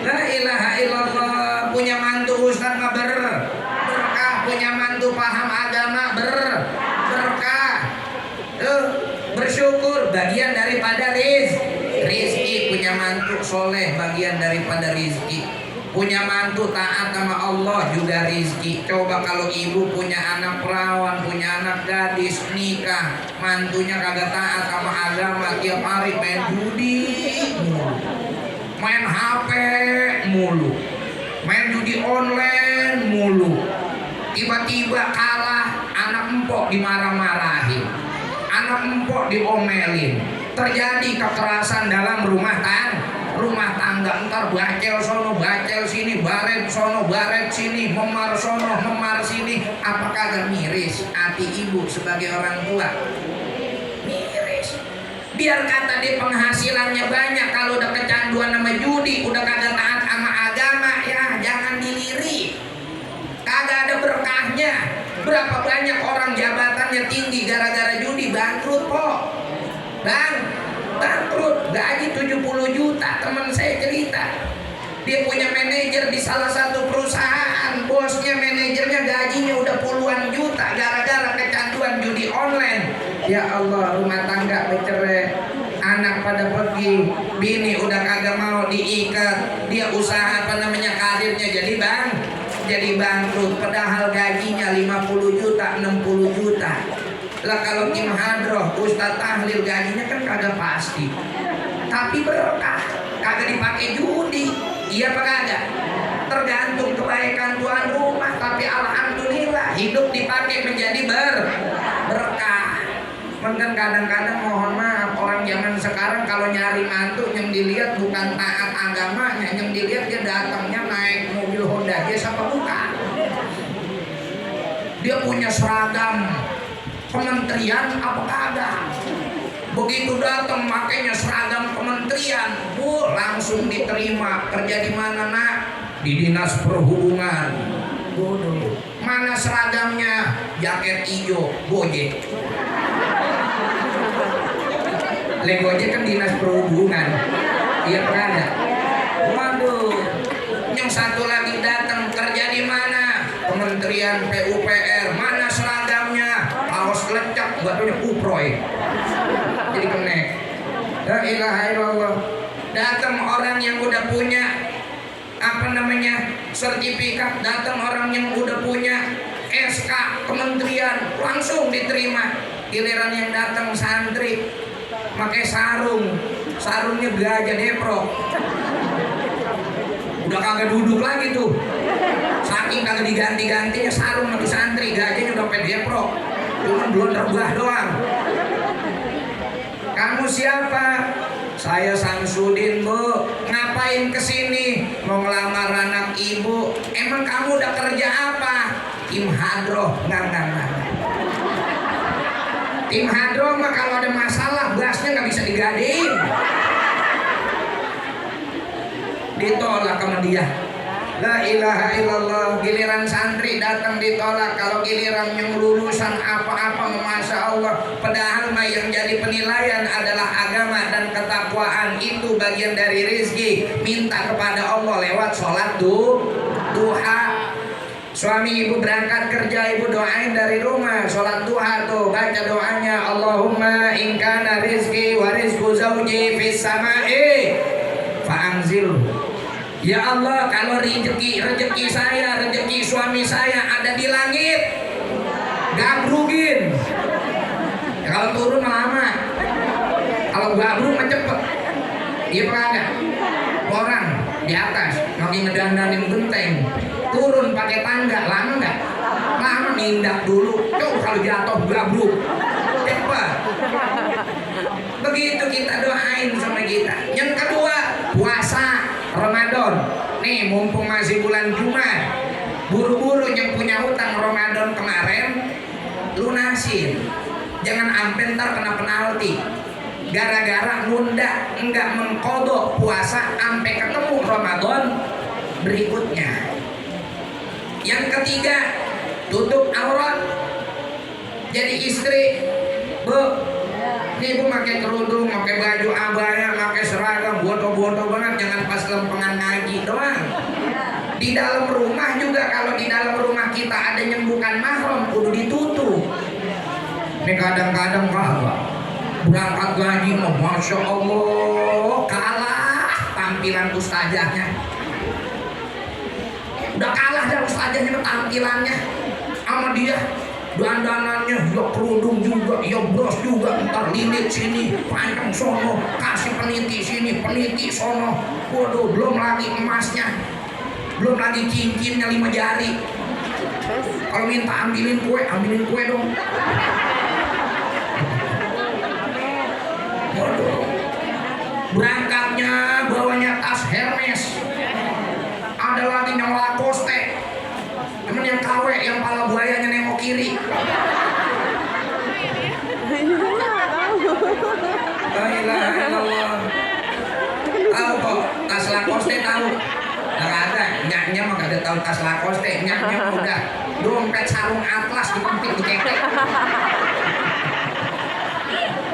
La ilaha illallah. Punya mantu ustaz mah berkah, punya mantu paham agama berkah. Bersyukur bagian daripada rizki. Punya mantu soleh bagian daripada rizki. Punya mantu taat sama Allah juga rizki. Coba kalau ibu punya anak perawan, punya anak gadis, nikah, mantunya kagak taat sama agama, tiap hari main judi mulu, main HP mulu, main judi online mulu. Tiba-tiba kalah, anak empok dimarah-marahin, anak empok diomelin. Terjadi kekerasan dalam rumah tangga. Ntar bacel sono, bacel sini, baret sono, baret sini, memar sono, memar sini. Apakah gak miris hati ibu sebagai orang tua? Miris. Biar kata dia penghasilannya banyak, kalau udah kecanduan sama judi, udah kagak taat sama agama, ya jangan dilirik. Kagak ada berkahnya. Berapa banyak orang jabatannya tinggi gara-gara judi bangkrut kok. Bangkrut, gaji 70 juta. Teman saya cerita, dia punya manajer di salah satu perusahaan, bosnya manajernya gajinya udah puluhan juta gara-gara kecanduan judi online. Ya Allah, rumah tangga bercerai, anak pada pergi, bini udah kagak mau diikat, dia usaha karirnya jadi bangkrut, padahal gajinya 50 juta, 60 juta. Lah kalau tim hadroh, ustaz tahlil gajinya kan kagak pasti, tapi berkah, kagak dipakai judi. Iya apa kagak? Tergantung kebaikan tuan rumah, tapi alhamdulillah hidup dipakai menjadi berkah. Mungkin kadang-kadang mohon maaf, orang zaman sekarang kalau nyari mantu yang dilihat bukan taat agamanya, yang dilihat dia datangnya naik mobil Honda, dia siapa bukan? Dia punya seragam kementerian apa kagak? Begitu datang makanya seragam kementerian, langsung diterima. Kerja di mana nak? Di dinas perhubungan. Bodoh. Mana seragamnya? Jaket hijau, Gojek. Gojek kan dinas perhubungan. Iya kan ya? Waduh. Yang satu lagi datang kerja di mana? Kementerian PUPR. Mana seragamnya? Kaos lecak, batunya kuproy. Jadi kenek. La ilaha illallah. Datang orang yang udah punya sertifikat, datang orang yang udah punya SK kementerian, langsung diterima. Giliran yang datang santri pakai sarungnya gajah deprok, udah kagak duduk lagi tuh. Saking kagak diganti-gantinya sarung sama santri, gajinya udah pedepro. Cuma belum terbah doang. Kamu siapa? Saya Samsudin, Bu. Ngapain kesini? Mau ngelamar anak ibu. Emang kamu udah kerja apa? Tim hadroh. Enggak. Tim hadroh mah kalau ada masalah gasnya nggak bisa digadein. Ditolak sama dia. La ilaha illallah. Giliran santri datang ditolak. Kalau giliran yang lulusan apa-apa, Masya Allah. Padahal mah yang jadi penilaian adalah agama dan ketakwaan. Itu bagian dari rezeki. Minta kepada Allah lewat sholat duha. Suami ibu berangkat kerja, ibu doain dari rumah. Sholat duha tuh, baca doanya, Allahumma in kana rizki wa rizku zawji fis sama'i fa'anzilhu. Ya Allah, kalau rezeki saya, rezeki suami saya ada di langit, gabrugin. Ya, kalau turun lama, kalau gabrug mah cepet. Dia pernah orang di atas lagi ngedandanin genteng, turun pakai tangga, lama nggak? Lama, nindak dulu. Tuh kalau jatuh gabrug, cepet. Begitu kita doain sama kita. Yang kedua, puasa Ramadan. Nih mumpung masih bulan Jumat, buru-buru yang punya hutang Ramadan kemarin lunasin. Jangan ampe ntar kena penalti gara-gara nunda enggak mengkodok puasa sampai ketemu Ramadan berikutnya. Yang ketiga, tutup aurat. Jadi istri, Bu, nih ibu pakai kerudung, pakai baju abaya, pakai seragam, bodoh-bodoh banget, jangan pas lempengan ngaji doang. Di dalam rumah juga, kalau di dalam rumah kita ada yang bukan mahram, kudu ditutup. Ini kadang-kadang kagak berangkat ngaji, Masya Allah, kalah tampilan ustazahnya. Udah kalah dah ustazahnya tampilannya sama dia. Dandanannya, ya kerudung juga, ya bros juga, ntar lilit sini, panjang sono, kasih peniti sini, peniti sono. Waduh, belum lagi emasnya, belum lagi cincinnya 5 jari. Kalau minta ambilin kue dong. Waduh, berangkatnya bawanya tas Hermes, ada lagi yang Lacoste. Cuman yang KW, yang pala buayanya nengok kiri. La ilaha illallah. Tahu kok tas Lacoste tahu? Nggak ada, nyaknya mah gak ada tahu tas Lacoste. Nyaknya udah dompet sarung atlas dikempit dikekek.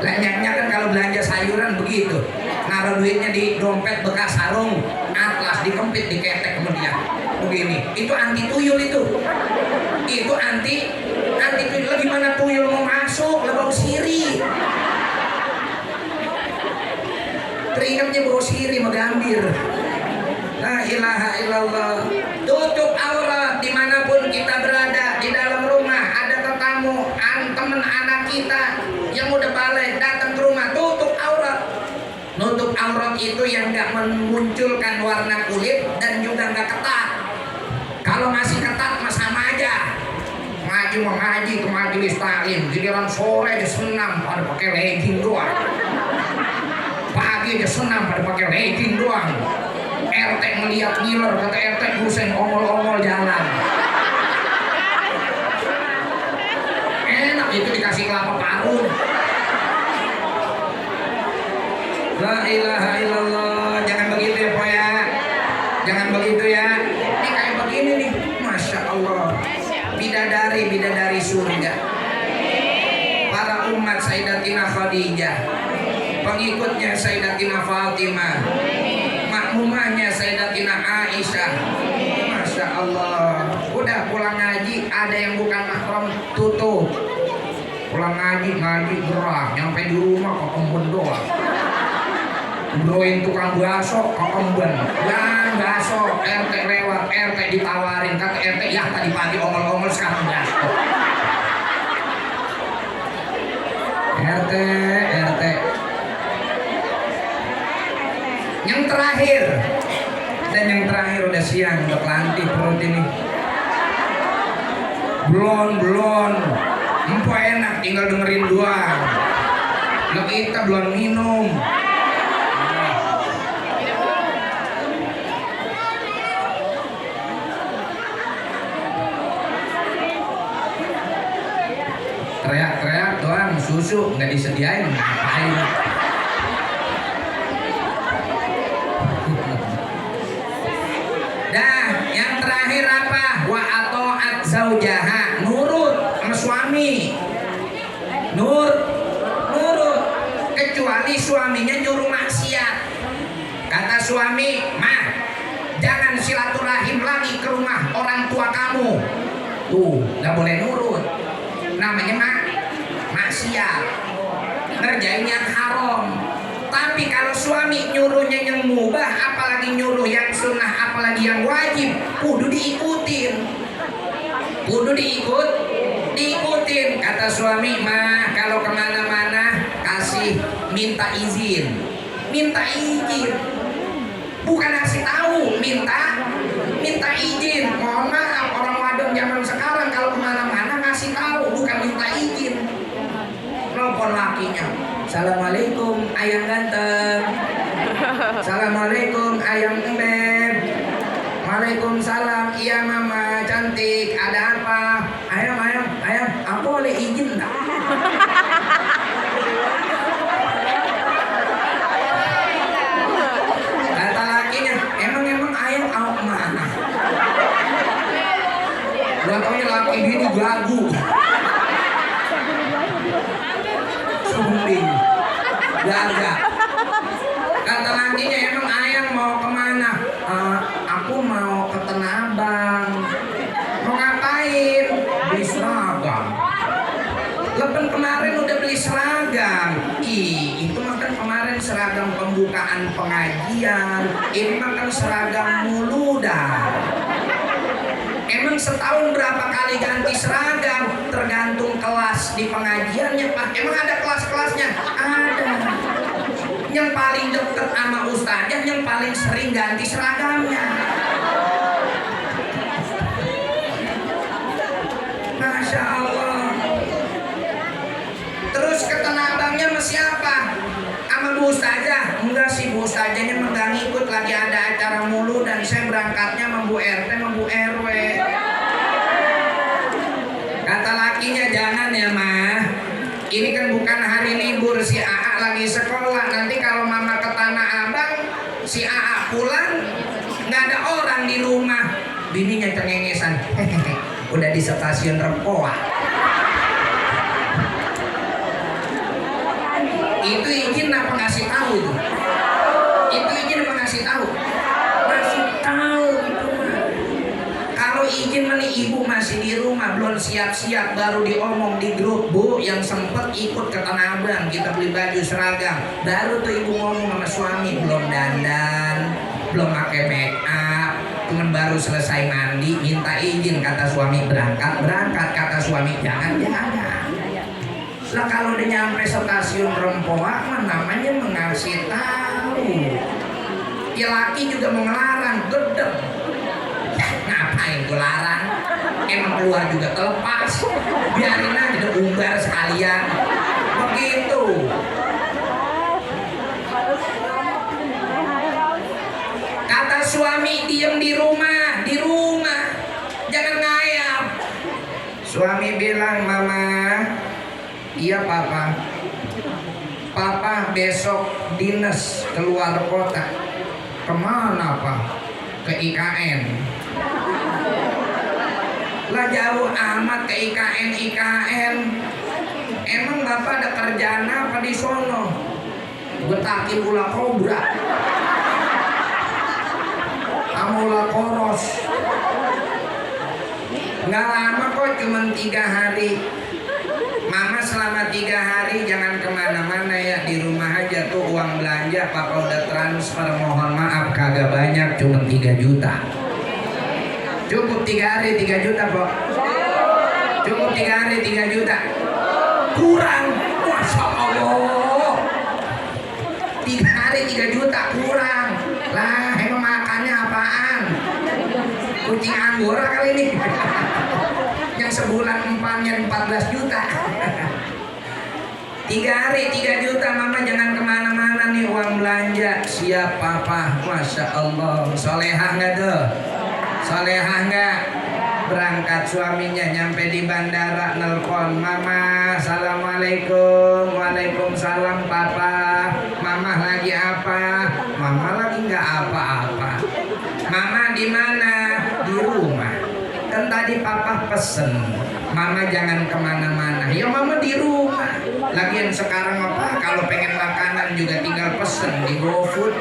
Lah nyaknya kan kalau belanja sayuran begitu, naruh duitnya di dompet bekas sarung atlas dikempit diketek kemudian. Begini, itu anti tuyul itu anti tuyul. Lah gimana tuyul mau masuk, lah bau siri, teringatnya bau siri megambir. La ilaha illallah. Tutup aurat dimanapun kita berada. Di dalam rumah ada tetamu, teman anak kita yang udah balik datang ke rumah, tutup aurat. Nutup aurat itu yang gak memunculkan warna kulit dan juga gak ketat. Kalau masih ketat mah sama aja. Ngaji mau ngaji ke majelis taklim, giliran sore aja senam pada pakai legging doang. Pagi aja senam pada pakai legging doang. RT ngeliat ngiler, kata RT busen ongol-ongol jalan. Enak itu dikasih kelapa parut. La ilaha illallah. Jangan begitu ya Pak ya. Jangan begitu ya. Ini kayak begini nih, Masya Allah. Bidadari surga. Para umat Sayyidatina Khadijah, pengikutnya Sayyidatina Fatimah, makmumahnya Sayyidatina Aisyah. Masya Allah. Udah pulang ngaji, ada yang bukan mahram tutup. Pulang ngaji gerah, nyampe di rumah kok kemben doang. Doain tukang bakso kok kemben. Ya bakso, RT lewat, RT ditawarin, kata RT ya tadi pagi ongol-ongol sekarang bakso. RT. Yang terakhir, Dan yang terakhir udah siang, udah kelantik perut ini. Belum. Empo enak tinggal dengerin doang. Lah kita belum minum. Teriak-teriak doang, susu nggak disediain, ngapain? Dah, yang terakhir apa? Wa ato'at zaujaha, nurut sama suami. Nurut, kecuali suaminya nyuruh maksiat. Kata suami, "Mah, jangan silaturahim lagi ke rumah orang tua kamu." Tuh, nggak boleh nurut. Namanya maksiat, ngerjain yang haram. Tapi kalau suami nyuruhnya yang mubah, apalagi nyuruh yang sunnah, apalagi yang wajib, kudu diikutin. Diikutin. Kata suami, "Mah, kalau kemana-mana kasih minta izin." Bukan kasih tahu, minta izin. Mohon maaf, orang wadon zaman sekarang kalau kemana-mana ngasih tahu, bukan minta izin. Nelfon lakinya, "Assalamualaikum ayang ganteng." "Assalamualaikum ayang beb." "Waalaikumsalam, iya mama cantik, ada apa?" Ayang, aku boleh izin enggak?" Kata lakinya, emang ayang mau kemana? Gua taunya laki gini gagu. Sumbing, gagak. Kata lakinya, emang ayang mau kemana? Aku mau ke Tanah Abang." "Mau ngapain?" "Beli seragam." "Lepen kemarin udah beli seragam." Itu mah kan kemarin seragam pembukaan pengajian. Ini mah kan seragam muludan. Emang setahun berapa kali ganti seragam? Tergantung kelas di pengajiannya, Pak. Emang ada kelas-kelasnya? Ada. Yang paling dekat sama ustazah yang paling sering ganti seragamnya. Masya Allah. Terus ke Tanah Abangnya sama siapa? Sama Bu Ustazah? Enggak sih, Bu Ustazahnya enggak ngikut, lagi ada acara mulu, dan saya berangkatnya sama Bu RT sama Bu RW. Kata lakinya, "Jangan ya mah, ini kan bukan hari libur, si AA lagi sekolah. Nanti kalau mama ke Tanah Abang, si AA pulang, nggak ada orang di rumah." Bininya cengengesan, "Udah di stasiun Rempoa." Itu izin apa ngasih tahu itu? Itu izin apa ngasih tahu? Ngasih tahu itu mah. Kalau izin mah nih, ibu masih di rumah, belum siap-siap, baru diomong di grup, "Bu, yang sempet ikut ke Tanah Abang, kita beli baju seragam." Baru tuh ibu ngomong sama suami, belum dandan, belum pakai make up, cuman baru selesai mandi, minta izin. Kata suami, berangkat. Kata suami, jangan. Lah kalau udah nyampe stasiun Rempoa mah namanya mengasih tahu. Ya laki juga mau ngelarang, gedeg. Ngapain gue larang? Emang keluar juga terlepas. Biarin aja diumbar sekalian. Begitu. Kata suami, diem di rumah. Jangan ngayap. Suami bilang, "Mama." "Iya papa." "Papa besok dinas keluar kota." "Kemana Pak?" "Ke IKN." "Lah jauh amat ke IKN. Emang bapak ada kerjaan apa di sono?" "Betakin ulah kobra sama ulah koros." "Nggak lama kok, cuma 3 hari. Mama selama 3 hari jangan kemana-mana ya, di rumah aja tuh uang belanja papa udah transfer, mohon maaf kagak banyak, cuma 3 juta. Cukup 3 hari 3 juta Pak? Cukup 3 hari 3 juta? Kurang, Masya Allah. 3 hari 3 juta kurang. Lah emang makannya apaan? jutaan. Kucing Anggora kali ini. Yang sebulan empangnya 14 juta. 3 hari 3 juta. Mama jangan kemana-mana nih, uang belanja. Siap papa. Masya Allah. Solehah nggak tuh? Solehah nggak? Berangkat suaminya nyampe di bandara, nelpon, mama, assalamualaikum. Waalaikumsalam papa. Mama lagi apa? Mama lagi nggak apa-apa. Mama di mana? Di rumah. Kan tadi papa pesen, mama jangan kemana-mana. Ya mama di rumah. Lagian sekarang apa? Kalau pengen makanan juga tinggal pesen di GoFood,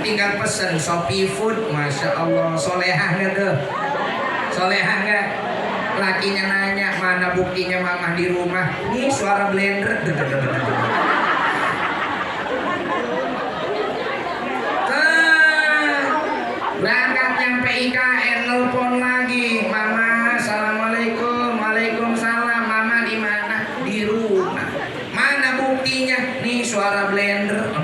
tinggal pesen Shopee Food. Masya Allah. Solehah nggak tuh? Solehah nggak? Lakinya nanya, mana buktinya mama di rumah? Nih suara blender. Berangkat nyampe IKN, nelpon lagi, mama, assalamualaikum, waalaikumsalam. Mama di mana? Di rumah. Mana buktinya? Nih suara blender.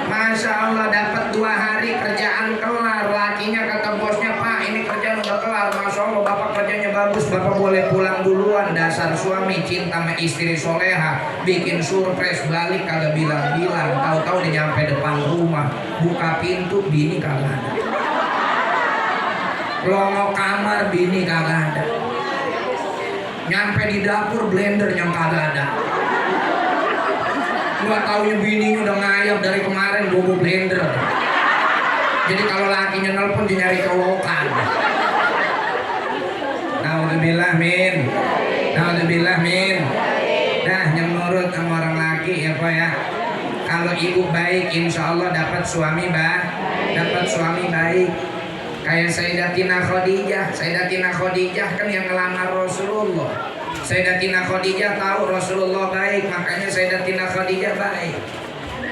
Masya Allah, dapat 2 hari kerjaan kelar. Lakinya kata bosnya, Pak ini kerjaan udah kelar. Masya Allah, bapak kerjanya bagus, bapak boleh pulang duluan. Dasar suami cinta sama istri soleha, bikin surprise balik kagak bilang-bilang. Tahu-tahu dia nyampe depan rumah, buka pintu, bini kagak ada. Longo kamar, bini kagak ada. Nyampe di dapur, blendernya kagak ada. Gua taunya bininya udah ngayap dari kemarin bobo blender. Jadi kalau lakinya nelpon dia nyari colokan. Naudzubillah min. Naudzubillah min. Dah yang nurut sama orang laki ya Pak ya. Kalau ibu baik insya Allah dapat suami dapat suami baik. Kayak Sayyidatina Khadijah. Sayyidatina Khadijah kan yang ngelamar Rasulullah. Sayyidatina Khadijah tahu Rasulullah baik, makanya Sayyidatina Khadijah baik.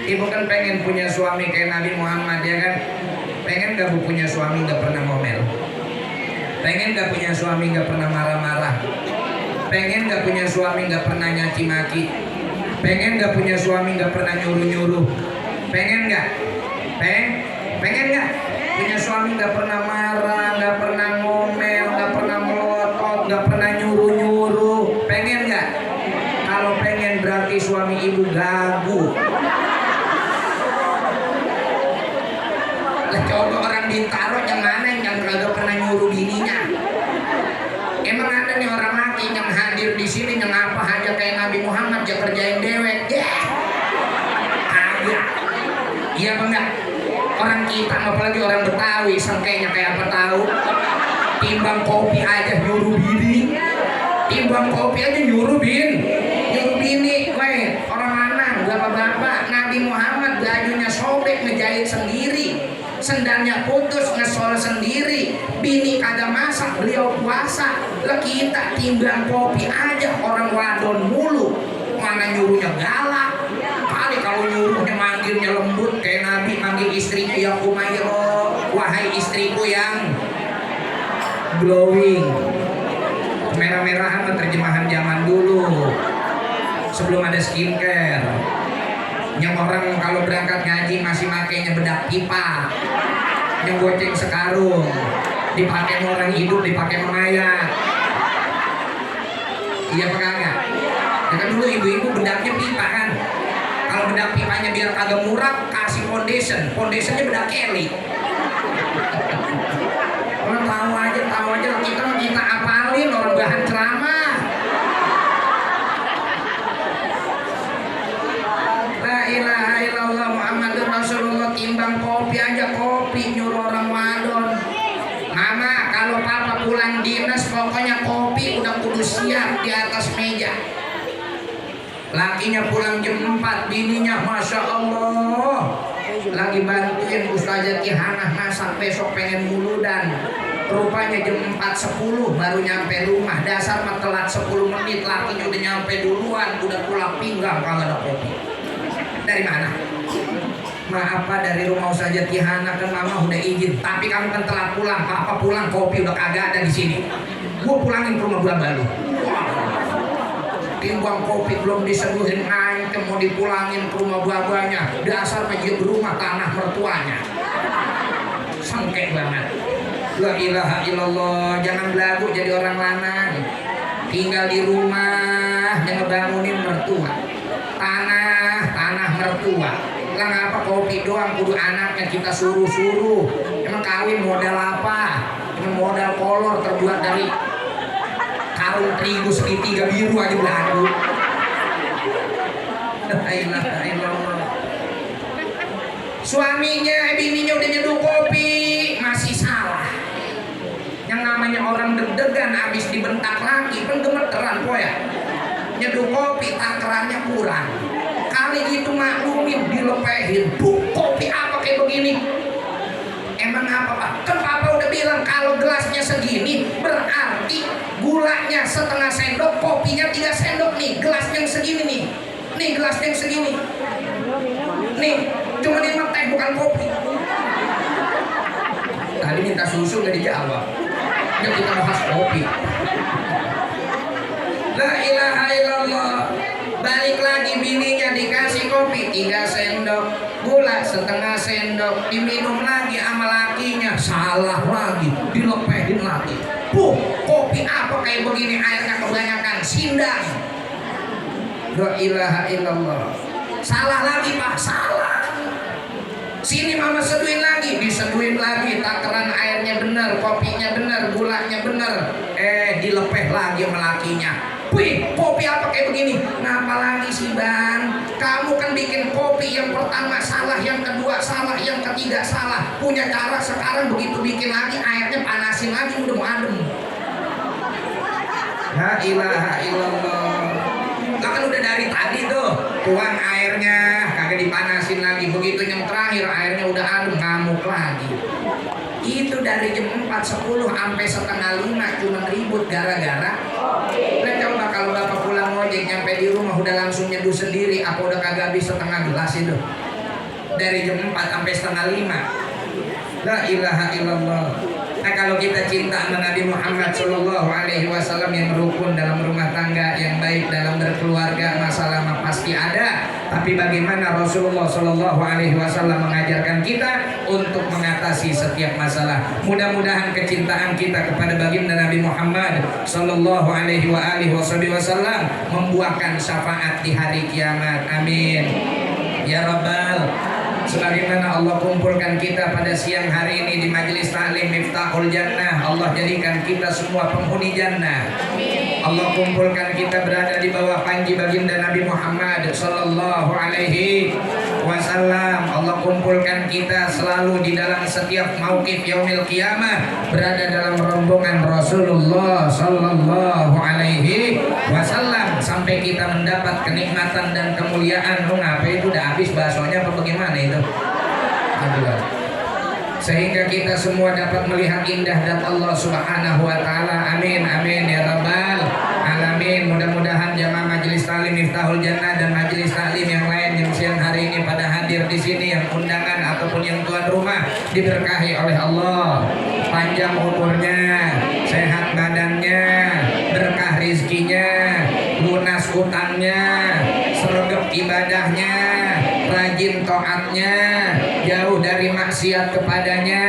Ibu kan pengen punya suami kayak Nabi Muhammad ya kan? Pengen gak bu punya suami gak pernah ngomel? Pengen gak punya suami gak pernah marah-marah? Pengen gak punya suami gak pernah nyaci maki? Pengen gak punya suami gak pernah nyuruh-nyuruh? Pengen gak? Pengen gak? Punya suami gak pernah marah, gak pernah ngomel, gak pernah melotot, gak pernah nyuruh-nyuruh. Pengen gak? Kalau pengen berarti suami ibu gagu. Lah coba orang ditaruh yang mana yang kagak pernah nyuruh bininya? Emang ada nih orang laki yang hadir di sini yang apa aja kayak Nabi Muhammad dia kerjain dewek. Kagak. Iya apa enggak? Orang kita apalagi orang Betawi sengkenya kayak apa tahu? Timbang kopi aja nyuruh bini. Timbang kopi aja nyuruh bini. Weh, orang mana? Bapak-bapak, Nabi Muhammad bajunya sobek ngejahit sendiri. Sendalnya putus ngesol sendiri. Bini kagak masak, beliau puasa. Lah kita timbang kopi aja orang wadon mulu. Mana nyuruhnya galak. Kali kalau nyuruhnya manggilnya lembut kayak Nabi manggil istrinya ya Umayyah, wahai istriku yang glowing. Merah-merahan terjemahan zaman dulu sebelum ada skincare. Yang orang kalau berangkat ngaji masih makainya bedak pipa, yang goceng sekarung, dipakai orang hidup, dipakai mayat. Iya apa kagak? Ya kan dulu ibu-ibu bedaknya pipa kan. Kalau bedak pipanya biar kagak murah, kasih foundationnya bedak Kelly. Orang tahu aja kita apalin orang bahan ceramah. La ilaha illallah Muhammadur Rasulullah. Timbang kopi aja kopi nyuruh orang wadon. Mama kalau papa pulang dinas pokoknya kopi udah kudu siap di atas meja. Lakinya pulang jam 4, bininya Masya Allah lagi bantuin Ustazah Kihanah masak, besok pengen muludan. Rupanya jam 4.10 baru nyampe rumah. Dasar mah telat 10 menit, lakinya udah nyampe duluan, udah pulang pinggang kagak ada kopi. Dari mana? Maaf Pak, dari rumah Ustazah Kihanah kan mama udah izin, tapi kamu kan telat pulang. Papa pulang kopi udah kagak ada di sini. Gua pulangin ke rumah bulan baru. Timbang kopi belum diseduhin ngancem mau dipulangin ke rumah buah-buahnya. Dasar aja berumah tanah mertuanya. La ilaha illallah. Jangan belagu jadi orang lanang. Tinggal di rumah yang ngebangunin mertua. Tanah mertua. Lah ngapa kopi doang kudu anaknya kita suruh-suruh. Emang kawin modal apa? Emang modal kolor terbuat dari karung terigu segitiga biru aja belagu. La ilaha illallah. Suaminya, bininya udah nyeduh kopi masih salah. Yang namanya orang deg-degan abis dibentak lagi kan gemeteran po ya. Nyeduh kopi takarannya kurang. Kali itu maklumin dilepehin. Duh, kopi apa kayak begini? Emang apa Pak? Kan Papa udah bilang kalau gelasnya segini berarti gulanya setengah sendok, kopinya 3 sendok nih. Gelas yang segini nih. Nih gelas yang segini. Nih, cuma ini teh bukan kopi. Tadi minta susu nggak dijawab. Ya kita bahas kopi. La ilaha illallah. Balik lagi bininya dikasih kopi 3 sendok, gula setengah sendok, diminum lagi sama lakinya, salah lagi, dilepehin lagi. Kopi apa kayak begini, airnya kebanyakan, sindang. La ilaha illallah. Salah lagi Pak, salah. Sini mama seduhin lagi, diseduhin lagi, takaran airnya bener, kopinya bener, gulanya bener. Dilepeh lagi sama lakinya. Wih, kopi apa kayak begini? Ngapa lagi sih Bang? Kamu kan bikin kopi yang pertama salah, yang kedua salah, yang ketiga salah. Punya cara sekarang begitu bikin lagi, airnya panasin lagi udah mau adem. La ilaha illallah. Lah kan udah dari tadi tuh, tuang airnya kagak dipanasin lagi. Begitu yang terakhir airnya udah adem, ngamuk lagi. Itu dari jam 4.10 sampai setengah 5 cuma ribut gara-gara. Lah coba kalau Bapak pulang ngojek nyampe di rumah udah langsung nyeduh sendiri, apa udah kagak habis setengah gelas itu? Dari jam 4 sampai setengah 5. La ilaha illallah. Nah kalau kita cinta sama Nabi Muhammad Sallallahu Alaihi Wasallam yang rukun dalam rumah tangga, yang baik dalam berkeluarga, masalah mah pasti ada. Tapi bagaimana Rasulullah Sallallahu Alaihi Wasallam mengajarkan kita untuk mengatasi setiap masalah. Mudah-mudahan kecintaan kita kepada baginda Nabi Muhammad Sallallahu Alaihi Wasallam membuahkan syafaat di hari kiamat. Amin. Ya Rabbal. Sebagaimana Allah kumpulkan kita pada siang hari ini di majelis ta'lim Miftahul Jannah, Allah jadikan kita semua penghuni jannah. Allah kumpulkan kita berada di bawah panji baginda Nabi Muhammad Sallallahu Alaihi Wasallam. Allah kumpulkan kita selalu di dalam setiap mauqif yaumil qiyamah, berada dalam rombongan Rasulullah Sallallahu Alaihi Wasallam sampai kita mendapat kenikmatan dan kemuliaan. Ngapa itu udah habis baksonya apa bagaimana itu? Sehingga kita semua dapat melihat indah zat Allah Subhanahu wa taala. Amin amin ya rabbal alamin. Mudah-mudahan jamaah majelis taklim Miftahul Jannah dan majelis taklim yang lain yang siang hari ini pada hadir di sini, yang undangan ataupun yang tuan rumah, diberkahi oleh Allah, panjang umurnya, sehat badannya, berkah rizkinya, lunas utangnya, sergap ibadahnya, rajin taatnya, jauh dari maksiat kepadanya.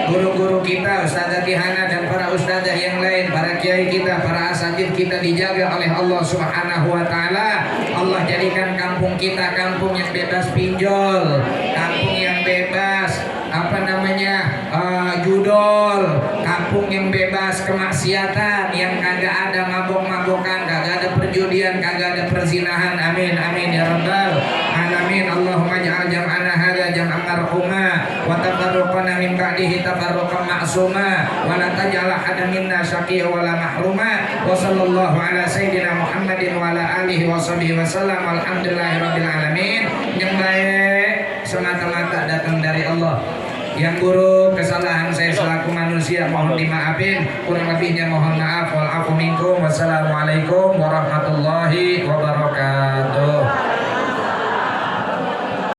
Guru-guru kita, Ustazah Tihana dan para ustazah yang lain, para kiai kita, para asatidz kita dijaga oleh Allah Subhanahu wa taala. Allah jadikan kampung kita kampung yang bebas pinjol, kampung yang bebas judol, kampung yang bebas kemaksiatan, yang kagak ada mabok-mabokan, kagak ada perjudian, kagak ada perzinahan. Amin amin ya rabbal alamin. Allahumma ja'al jam'ana hadza jam'an marhuma wa tafarruqana min ba'dihi tafarruqan ma'suma wa la taj'al ahadan minna syaqiyyan wa la mahruma. Wa sallallahu ala sayyidina Muhammadin wa ala alihi wa sahbihi wasallam. Alhamdulillahirabbil alamin. Yang baik semata-mata datang dari Allah. Yang buruk, kesalahan saya selaku manusia mohon dimaafin, kurang lebihnya mohon maaf. Wal afu minkum. Wassalamualaikum warahmatullahi wabarakatuh.